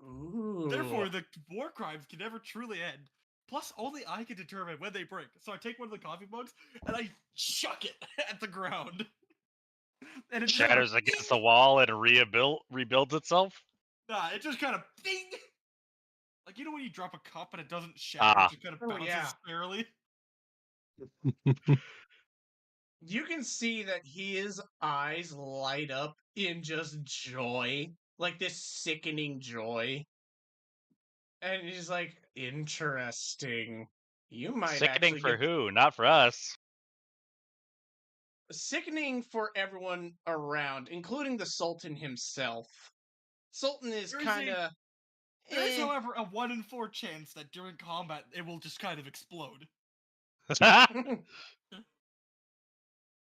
Speaker 8: Ooh.
Speaker 2: Therefore, the war crimes can never truly end. Plus, only I can determine when they break. So I take one of the coffee mugs and I chuck it at the ground. And it
Speaker 4: Shatters against the wall and rebuilds itself.
Speaker 2: Nah, it just kind of bing. Like, you know when you drop a cup and it doesn't shatter, it just kind of
Speaker 8: Oh,
Speaker 2: bounces
Speaker 8: yeah.
Speaker 2: barely.
Speaker 8: You can see that his eyes light up in just joy, like this sickening joy. And he's like, interesting. You might
Speaker 4: Sickening
Speaker 8: actually
Speaker 4: for
Speaker 8: get
Speaker 4: who? Not for us.
Speaker 8: sickening for everyone around, including the Sultan himself. Sultan is
Speaker 2: There is
Speaker 8: kind of.
Speaker 2: There is, however, a 1 in 4 chance that during combat it will just kind of explode.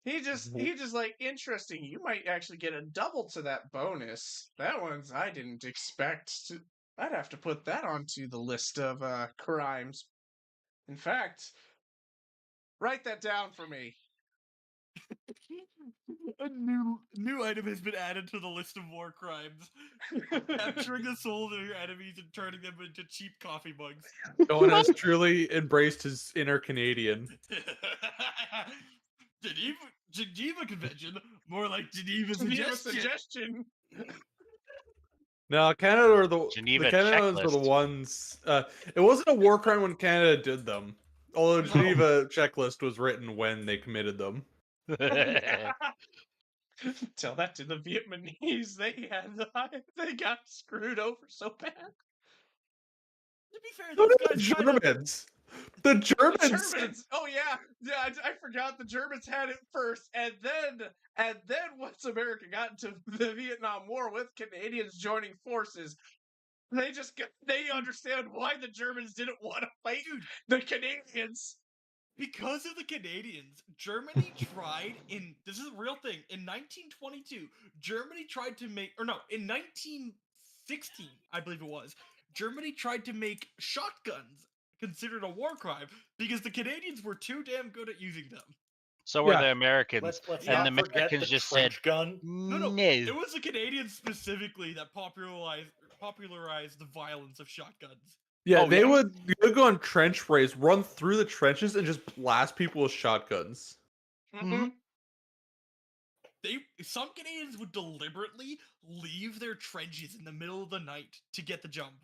Speaker 8: He just like, interesting. You might actually get a double to that bonus. That one's I didn't expect. I'd have to put that onto the list of crimes. In fact, write that down for me.
Speaker 2: A new item has been added to the list of war crimes. Capturing the souls of your enemies and turning them into cheap coffee mugs.
Speaker 7: Owen has truly embraced his inner Canadian.
Speaker 2: Geneva Convention, more like Geneva
Speaker 8: Geneva
Speaker 2: Suggestion.
Speaker 8: suggestion.
Speaker 7: No, Canada are the
Speaker 4: Geneva
Speaker 7: Canadians were the
Speaker 4: checklist.
Speaker 7: ones. It wasn't a war crime when Canada did them. Although the Geneva checklist was written when they committed them.
Speaker 8: Tell that to the Vietnamese. They got screwed over so bad.
Speaker 2: To be fair,
Speaker 7: So
Speaker 2: those
Speaker 7: did the
Speaker 2: guys kind of
Speaker 7: Germans. The Germans.
Speaker 8: Germans. Oh yeah, I forgot the Germans had it first, and then once America got into the Vietnam War with Canadians joining forces, they understand why the Germans didn't want to fight the Canadians.
Speaker 2: Because of the Canadians, Germany tried this is a real thing, in 1922, Germany tried to make, or no, in 1916, I believe it was, Germany tried to make shotguns considered a war crime because the Canadians were too damn good at using them.
Speaker 4: So were
Speaker 7: Yeah.
Speaker 4: the Americans.
Speaker 6: Let's
Speaker 4: and
Speaker 6: not
Speaker 4: the
Speaker 6: forget
Speaker 4: Americans
Speaker 6: the
Speaker 4: just
Speaker 6: trench
Speaker 4: said,
Speaker 6: gun.
Speaker 2: No, it was the Canadians specifically that popularized the violence of shotguns.
Speaker 7: Yeah,
Speaker 4: Oh,
Speaker 7: they
Speaker 4: yeah.
Speaker 7: would go on trench raids, run through the trenches, and just blast people with shotguns.
Speaker 8: Mm-hmm.
Speaker 2: Some Canadians would deliberately leave their trenches in the middle of the night to get the jump.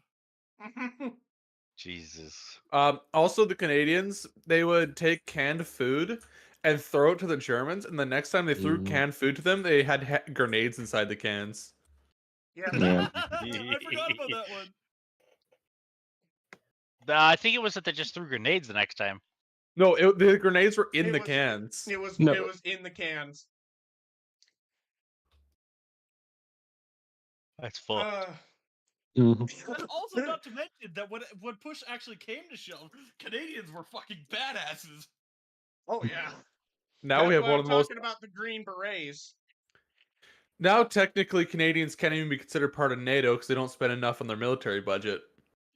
Speaker 4: Jesus.
Speaker 7: Also, the Canadians, they would take canned food and throw it to the Germans, and the next time they threw canned food to them, they had grenades inside the cans.
Speaker 8: Yeah.
Speaker 3: Yeah.
Speaker 2: I forgot about that one.
Speaker 4: I think it was that they just threw grenades the next time.
Speaker 7: No, the grenades were in
Speaker 8: It
Speaker 7: the
Speaker 8: was-
Speaker 7: cans.
Speaker 8: It was
Speaker 3: No.
Speaker 8: it was in the cans.
Speaker 4: That's fucked.
Speaker 2: And also, not to mention that when push actually came to shove, Canadians were fucking badasses.
Speaker 8: Oh yeah.
Speaker 7: Now
Speaker 8: That's
Speaker 7: we have
Speaker 8: why
Speaker 7: one
Speaker 8: I'm
Speaker 7: of the most.
Speaker 8: talking about the Green Berets.
Speaker 7: Now, technically, Canadians can't even be considered part of NATO because they don't spend enough on their military budget.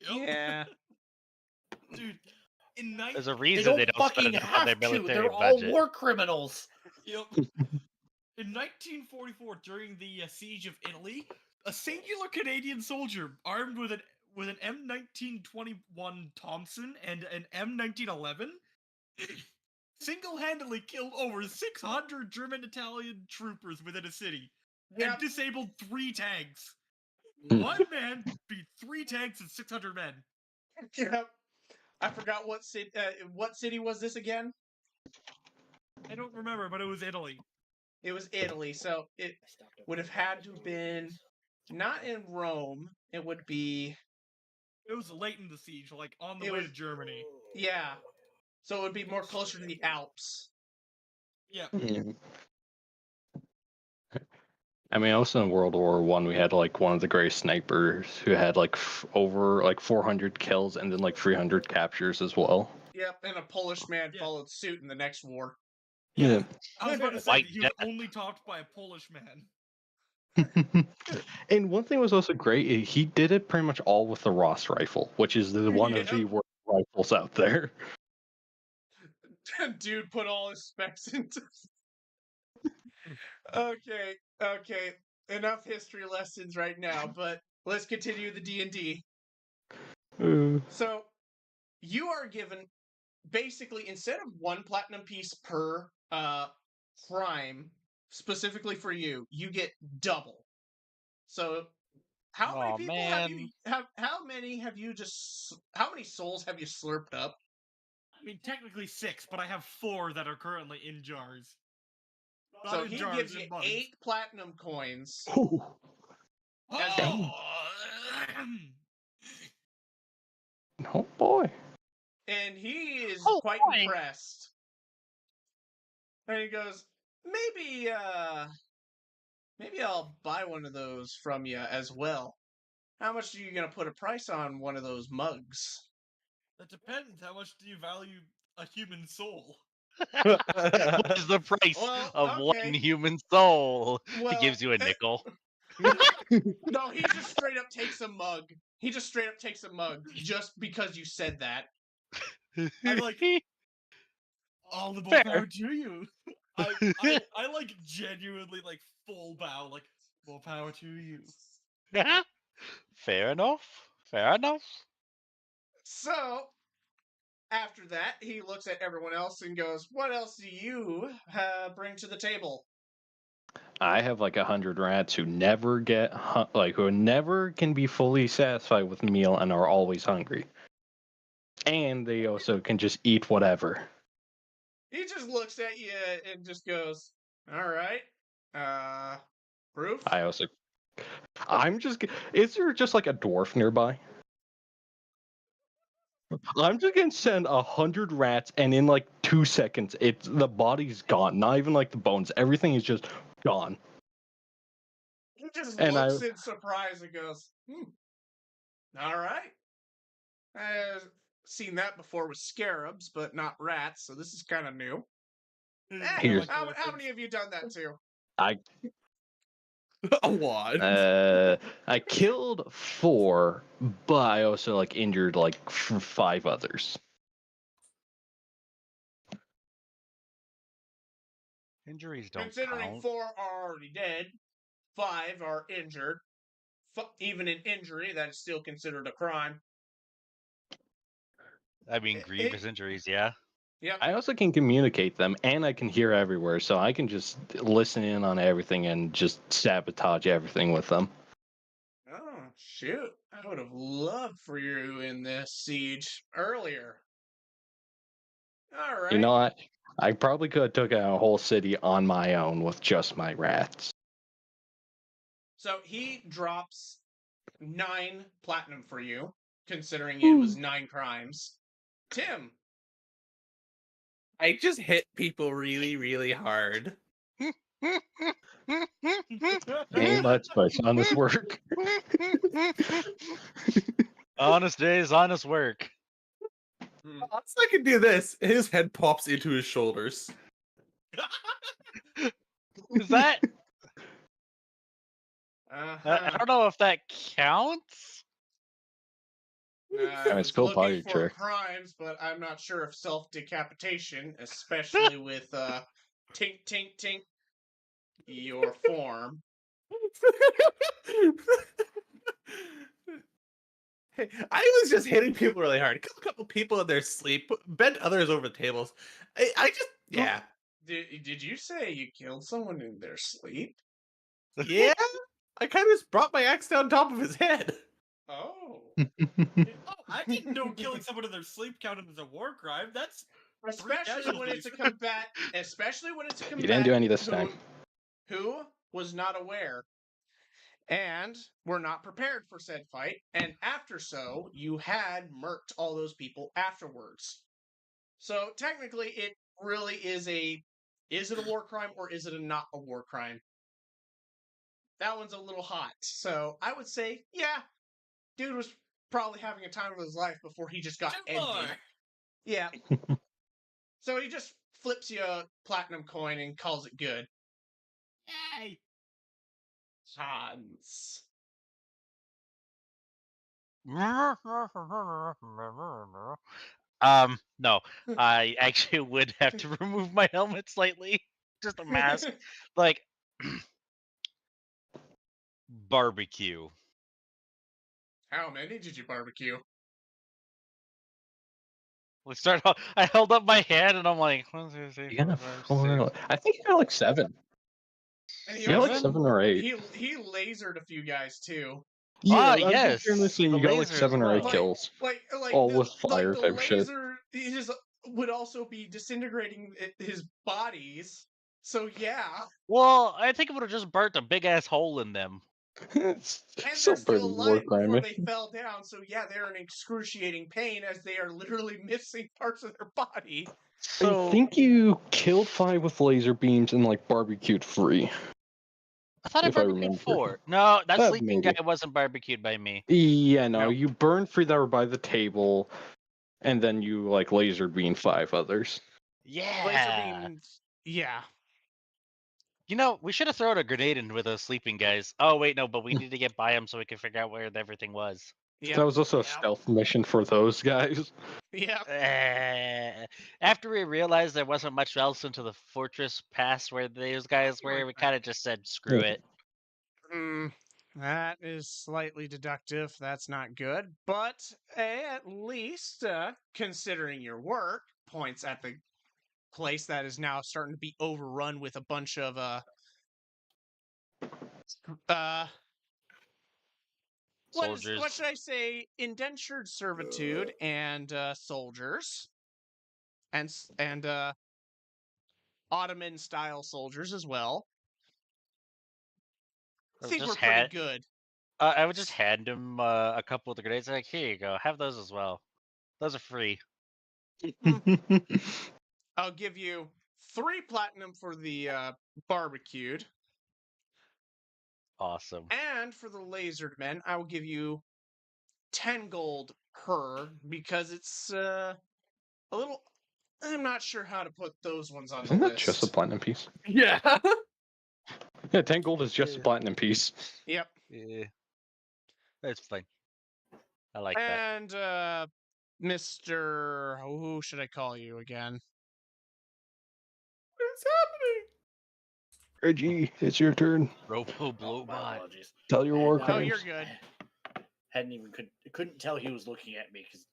Speaker 2: Yep.
Speaker 8: Yeah.
Speaker 2: Dude,
Speaker 4: There's a
Speaker 6: They
Speaker 4: reason they
Speaker 6: don't
Speaker 4: don't spend
Speaker 6: fucking
Speaker 4: enough on their
Speaker 6: have to.
Speaker 4: military
Speaker 6: They're all
Speaker 4: budget.
Speaker 6: war criminals.
Speaker 2: Yep. In 1944, during the siege of Italy, a singular Canadian soldier armed with an M1921 Thompson and an M1911 single-handedly killed over 600 German Italian troopers within a city and
Speaker 8: Yep.
Speaker 2: disabled 3 tanks. One man beat 3 tanks and 600 men.
Speaker 8: Yep. I forgot what city. What city was this again?
Speaker 2: I don't remember, but it was Italy.
Speaker 8: It was Italy, so it would have had to have been not in Rome. It would be
Speaker 2: It was late in the siege, like on the
Speaker 8: It
Speaker 2: way
Speaker 8: was-
Speaker 2: to Germany.
Speaker 8: Yeah. So it would be more closer to the Alps.
Speaker 2: Yeah.
Speaker 3: Yeah. I mean, also in World War One, we had like one of the greatest snipers who had like over like 400 kills and then like 300 captures as well.
Speaker 8: Yep, and a Polish man
Speaker 2: Yeah.
Speaker 8: followed suit in the next war.
Speaker 3: Yeah.
Speaker 2: I was about to say
Speaker 4: White
Speaker 2: that he was
Speaker 4: death.
Speaker 2: only topped by a Polish man.
Speaker 3: And one thing was also great, he did it pretty much all with the Ross rifle, which is the one of the
Speaker 8: Yep.
Speaker 3: worst rifles out there.
Speaker 8: Dude put all his specs into. Okay. Enough history lessons right now, but let's continue the D&D. So, you are given basically instead of 1 platinum piece per crime specifically for you, you get double. So, how many
Speaker 4: Aw,
Speaker 8: people have you
Speaker 4: man.
Speaker 8: how many souls have you slurped up?
Speaker 2: I mean, technically 6, but I have 4 that are currently in jars. Not
Speaker 8: So
Speaker 2: in
Speaker 8: he
Speaker 2: jars,
Speaker 8: gives
Speaker 2: in
Speaker 8: you
Speaker 2: mugs.
Speaker 8: 8 platinum coins.
Speaker 3: Ooh.
Speaker 2: Oh!
Speaker 3: Oh boy.
Speaker 8: And he is
Speaker 4: Oh,
Speaker 8: quite
Speaker 4: boy.
Speaker 8: impressed. And he goes, maybe I'll buy one of those from you as well. How much are you gonna put a price on one of those mugs?
Speaker 2: That depends. How much do you value a human soul?
Speaker 4: What is the price
Speaker 8: Well,
Speaker 4: of
Speaker 8: okay.
Speaker 4: one human soul? He
Speaker 8: Well,
Speaker 4: gives you a nickel.
Speaker 8: No, he just straight up takes a mug. He just straight up takes a mug just because you said that.
Speaker 2: I like all the more
Speaker 4: Fair.
Speaker 2: power to you. I like genuinely like full bow, like more power to you.
Speaker 4: Fair enough. Fair enough.
Speaker 8: So, after that, he looks at everyone else and goes, "What else do you bring to the table?"
Speaker 3: I have like 100 rats who never get who never can be fully satisfied with a meal and are always hungry. And they also can just eat whatever.
Speaker 8: He just looks at you and just goes, "All right, proof."
Speaker 3: Is there just like a dwarf nearby? I'm just gonna send 100 rats, and in like 2 seconds, the body's gone. Not even like the bones. Everything is just gone.
Speaker 8: He just
Speaker 3: And
Speaker 8: looks in surprise and goes, "All right. I've seen that before with scarabs, but not rats, so this is kind of new."
Speaker 3: Here's-
Speaker 8: How many have you done that to?
Speaker 5: A lot.
Speaker 3: I killed 4, but I also like injured like 5 others.
Speaker 4: Injuries don't
Speaker 8: Considering
Speaker 4: count.
Speaker 8: 4 are already dead, 5 are injured. Even an injury, that is still considered a crime.
Speaker 4: I mean, grievous injuries, yeah.
Speaker 8: Yep.
Speaker 3: I also can communicate them, and I can hear everywhere, so I can just listen in on everything and just sabotage everything with them.
Speaker 8: Oh, shoot. I would have loved for you in this siege earlier. All right.
Speaker 3: You know what? I probably could have took out a whole city on my own with just my rats.
Speaker 8: So he drops 9 platinum for you, considering it was 9 crimes. Tim.
Speaker 5: I just hit people really, really hard.
Speaker 3: Ain't much, but it's honest work.
Speaker 4: Honest days, honest work.
Speaker 5: Odds I can do this. His head pops into his shoulders.
Speaker 4: Is that?
Speaker 8: Uh-huh.
Speaker 4: I don't know if that counts.
Speaker 8: I was
Speaker 3: it's cool
Speaker 8: looking
Speaker 3: party
Speaker 8: for
Speaker 3: trick.
Speaker 8: crimes, but I'm not sure if self-decapitation, especially with tink tink tink your form.
Speaker 5: Hey, I was just hitting people really hard. Killed a couple people in their sleep, bent others over the tables. I just, yeah.
Speaker 8: Did you say you killed someone in their sleep?
Speaker 5: Yeah? I kind of just brought my axe down top of his head.
Speaker 8: Oh.
Speaker 2: Oh, I didn't know killing someone in their sleep counted as a war crime. That's
Speaker 8: Especially when it's a Especially when it's a combat.
Speaker 3: You didn't do any this time.
Speaker 8: Who was not aware. and were not prepared for said fight. And after so, you had murked all those people afterwards. So technically, it really is is it a war crime or is it not a war crime? That one's a little hot. So I would say, yeah, dude was probably having a time of his life before he just got ended. Yeah. So he just flips you a platinum coin and calls it good.
Speaker 2: Yay!
Speaker 8: Hans.
Speaker 4: No, I actually would have to remove my helmet slightly. Just a mask. Like, barbecue.
Speaker 8: How many did you barbecue?
Speaker 4: Let's start off. I held up my hand and I'm like, 1, 2, 3,
Speaker 3: You got
Speaker 4: 4,
Speaker 3: a
Speaker 4: 5,
Speaker 3: four.
Speaker 4: 6.
Speaker 3: I think you got like 7.
Speaker 8: And
Speaker 3: You got like 7 or 8.
Speaker 8: He lasered a few guys too.
Speaker 4: Ah,
Speaker 3: Yeah,
Speaker 4: yes,
Speaker 3: say
Speaker 4: the
Speaker 3: you got like
Speaker 4: laser as
Speaker 3: 7 or 8
Speaker 4: well.
Speaker 3: kills.
Speaker 8: Like
Speaker 3: All
Speaker 8: the,
Speaker 3: with fire
Speaker 8: the
Speaker 3: type shit.
Speaker 8: laser he just would also be disintegrating his bodies. So yeah,
Speaker 4: Well, I think it would have just burnt a big ass hole in them.
Speaker 3: It's
Speaker 8: and
Speaker 3: so
Speaker 8: they're still
Speaker 3: pretty war
Speaker 8: alive before
Speaker 3: crime.
Speaker 8: they fell down. So yeah, they're in excruciating pain as they are literally missing parts of their body.
Speaker 4: So
Speaker 3: I think you killed 5 with laser beams and like barbecued 3.
Speaker 4: I thought I
Speaker 3: if I
Speaker 4: barbecued
Speaker 3: remember.
Speaker 4: 4. No, that sleeping
Speaker 3: maybe.
Speaker 4: guy wasn't barbecued by me.
Speaker 3: Yeah, no,
Speaker 8: Nope.
Speaker 3: you burned 3 that were by the table, and then you like laser beam 5 others.
Speaker 4: Yeah.
Speaker 8: Laser beams. Yeah.
Speaker 4: You know, we should have thrown a grenade in with those sleeping guys. Oh wait, no, but we need to get by them so we can figure out where everything was.
Speaker 8: Yep.
Speaker 3: That was also a stealth mission for those guys.
Speaker 8: Yep.
Speaker 4: After we realized there wasn't much else into the fortress past where those guys were, we kind of just said, screw it.
Speaker 8: That is slightly deductive. That's not good. But at least, considering your work, points at the place that is now starting to be overrun with a bunch of
Speaker 4: Soldiers.
Speaker 8: what should I say? Indentured servitude and soldiers, and Ottoman style soldiers as well. I think we're pretty good.
Speaker 4: I would just hand him a couple of the grenades. Like, here you go, have those as well. Those are free.
Speaker 8: I'll give you 3 platinum for the barbecued.
Speaker 4: Awesome.
Speaker 8: And for the lasered men, I will give you 10 gold per because it's a little. I'm not sure how to put those ones on
Speaker 3: Isn't
Speaker 8: the
Speaker 3: that
Speaker 8: list.
Speaker 3: just a platinum piece?
Speaker 7: Yeah.
Speaker 3: Yeah, 10 gold is just a platinum piece.
Speaker 8: Yep.
Speaker 4: Yeah. That's fine. I like that.
Speaker 8: And Mr. Who should I call you again?
Speaker 1: What's happening?
Speaker 3: Reggie, it's your turn.
Speaker 4: Robo
Speaker 6: Oh,
Speaker 4: blow
Speaker 6: my
Speaker 4: by.
Speaker 6: apologies.
Speaker 3: Tell your war
Speaker 6: No,
Speaker 8: Oh,
Speaker 3: crimes.
Speaker 8: you're good.
Speaker 6: Hadn't even couldn't tell he was looking at me because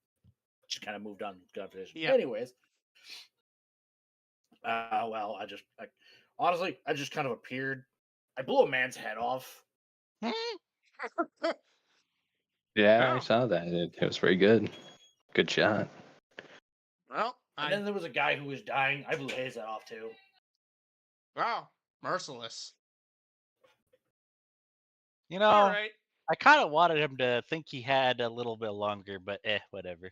Speaker 6: just kind of moved on with conversation.
Speaker 8: Yeah.
Speaker 6: Anyways, well, honestly, I just kind of appeared. I blew a man's head off.
Speaker 3: Yeah,
Speaker 8: Oh.
Speaker 3: I saw that. It was very good. Good shot.
Speaker 8: Well,
Speaker 6: And then there was a guy who was dying. I blew his head off too.
Speaker 8: wow, merciless.
Speaker 4: You know,
Speaker 8: All right.
Speaker 4: I kind of wanted him to think he had a little bit longer, but whatever.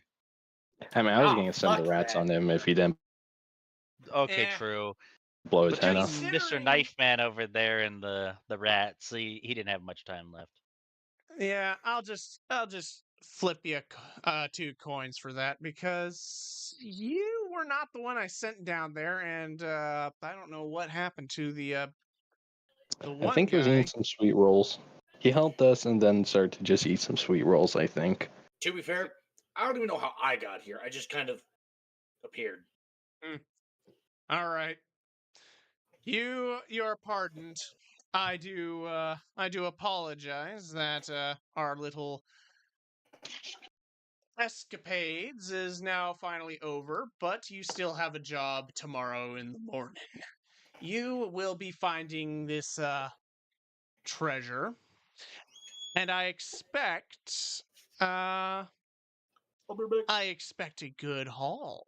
Speaker 3: I mean, I was
Speaker 6: Oh,
Speaker 3: going to send the
Speaker 6: fuck
Speaker 3: rats
Speaker 6: that.
Speaker 3: on him if he didn't
Speaker 4: Okay,
Speaker 8: Eh.
Speaker 4: true.
Speaker 3: blow his head off.
Speaker 4: Between Mr.
Speaker 8: Considering-
Speaker 4: Knife Man over there and the rats, he didn't have much time left.
Speaker 8: Yeah, I'll just flip you 2 coins for that because you were not the one I sent down there, and I don't know what happened to the one
Speaker 3: I think he was
Speaker 8: guy.
Speaker 3: eating some sweet rolls. He helped us and then started to just eat some sweet rolls, I think.
Speaker 6: To be fair, I don't even know how I got here. I just kind of appeared.
Speaker 8: All right, you're pardoned. I do apologize that our little escapades is now finally over, but you still have a job tomorrow in the morning. You will be finding this treasure, and I expect
Speaker 6: I'll be back.
Speaker 8: I expect a good haul.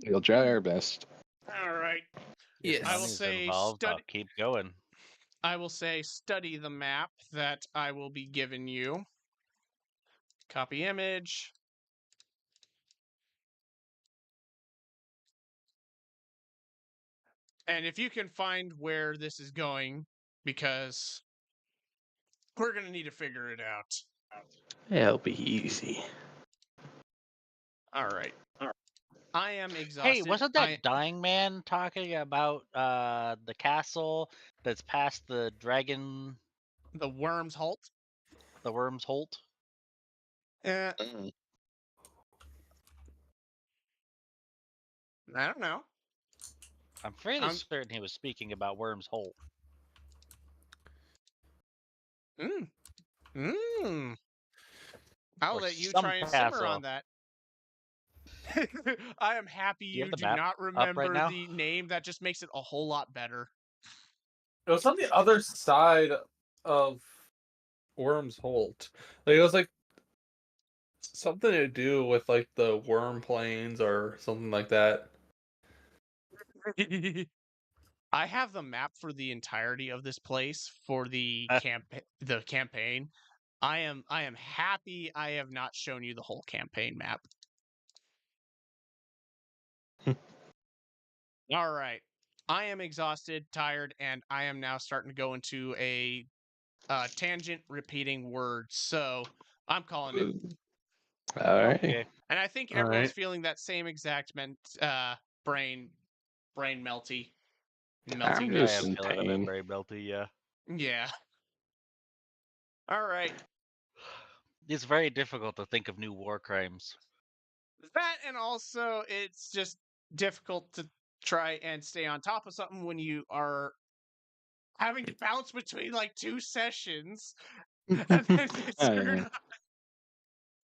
Speaker 3: We'll try our best.
Speaker 8: All right.
Speaker 7: Yes.
Speaker 1: I will
Speaker 4: Money's
Speaker 1: say
Speaker 4: involved. I'll
Speaker 1: study.
Speaker 4: keep going.
Speaker 1: I will say study the map that I will be giving you. Copy image. And if you can find where this is going, because we're going to need to figure it out.
Speaker 3: It'll be easy.
Speaker 1: All right. I am exhausted.
Speaker 4: Hey, wasn't that dying man talking about the castle that's past the dragon,
Speaker 1: the Worm's Halt?
Speaker 4: the Worm's Holt?
Speaker 1: I don't know.
Speaker 4: I'm fairly
Speaker 1: I'm-
Speaker 4: certain he was speaking about Worm's Holt.
Speaker 1: I'll
Speaker 4: Or
Speaker 1: let you
Speaker 4: some
Speaker 1: try and simmer
Speaker 4: castle.
Speaker 1: on that. I am happy
Speaker 4: you have
Speaker 1: you
Speaker 4: the
Speaker 1: do
Speaker 4: map
Speaker 1: not
Speaker 4: up right
Speaker 1: remember
Speaker 4: now?
Speaker 1: the name. That just makes it a whole lot better.
Speaker 7: It was on the other side of Worm's Holt. Like it was like something to do with like the worm plains or something like that.
Speaker 1: I have the map for the entirety of this place for the campaign. I am happy I have not shown you the whole campaign map. All right. I am exhausted, tired, and I am now starting to go into a tangent repeating words. So I'm calling it.
Speaker 3: All right.
Speaker 4: Okay.
Speaker 1: And I think
Speaker 7: All
Speaker 1: everyone's
Speaker 7: right.
Speaker 1: feeling that same exact brain melty.
Speaker 3: I'm
Speaker 4: I
Speaker 1: Melty
Speaker 3: just
Speaker 4: am
Speaker 3: in
Speaker 4: feeling
Speaker 3: pain.
Speaker 4: very melty, yeah.
Speaker 1: Yeah. All right.
Speaker 4: It's very difficult to think of new war crimes.
Speaker 1: That and also it's just difficult to try and stay on top of something when you are having to bounce between like 2 sessions and then get
Speaker 3: Oh,
Speaker 1: screwed
Speaker 3: yeah.
Speaker 1: up.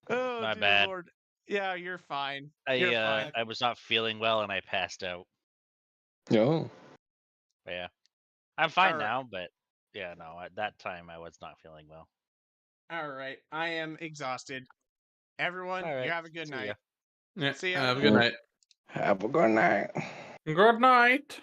Speaker 1: Oh
Speaker 4: My
Speaker 1: dear
Speaker 4: bad.
Speaker 1: Lord. Yeah, you're fine. You're fine.
Speaker 4: I was not feeling well and I passed out.
Speaker 3: Oh.
Speaker 4: Yeah. I'm fine
Speaker 1: Alright.
Speaker 4: now, but yeah, no, at that time I was not feeling well.
Speaker 1: All right. I am exhausted. Everyone,
Speaker 4: All right.
Speaker 1: you have a good
Speaker 4: See ya.
Speaker 1: night.
Speaker 7: Yeah.
Speaker 1: See ya.
Speaker 7: Have a good night.
Speaker 3: Have a good night.
Speaker 7: Good night.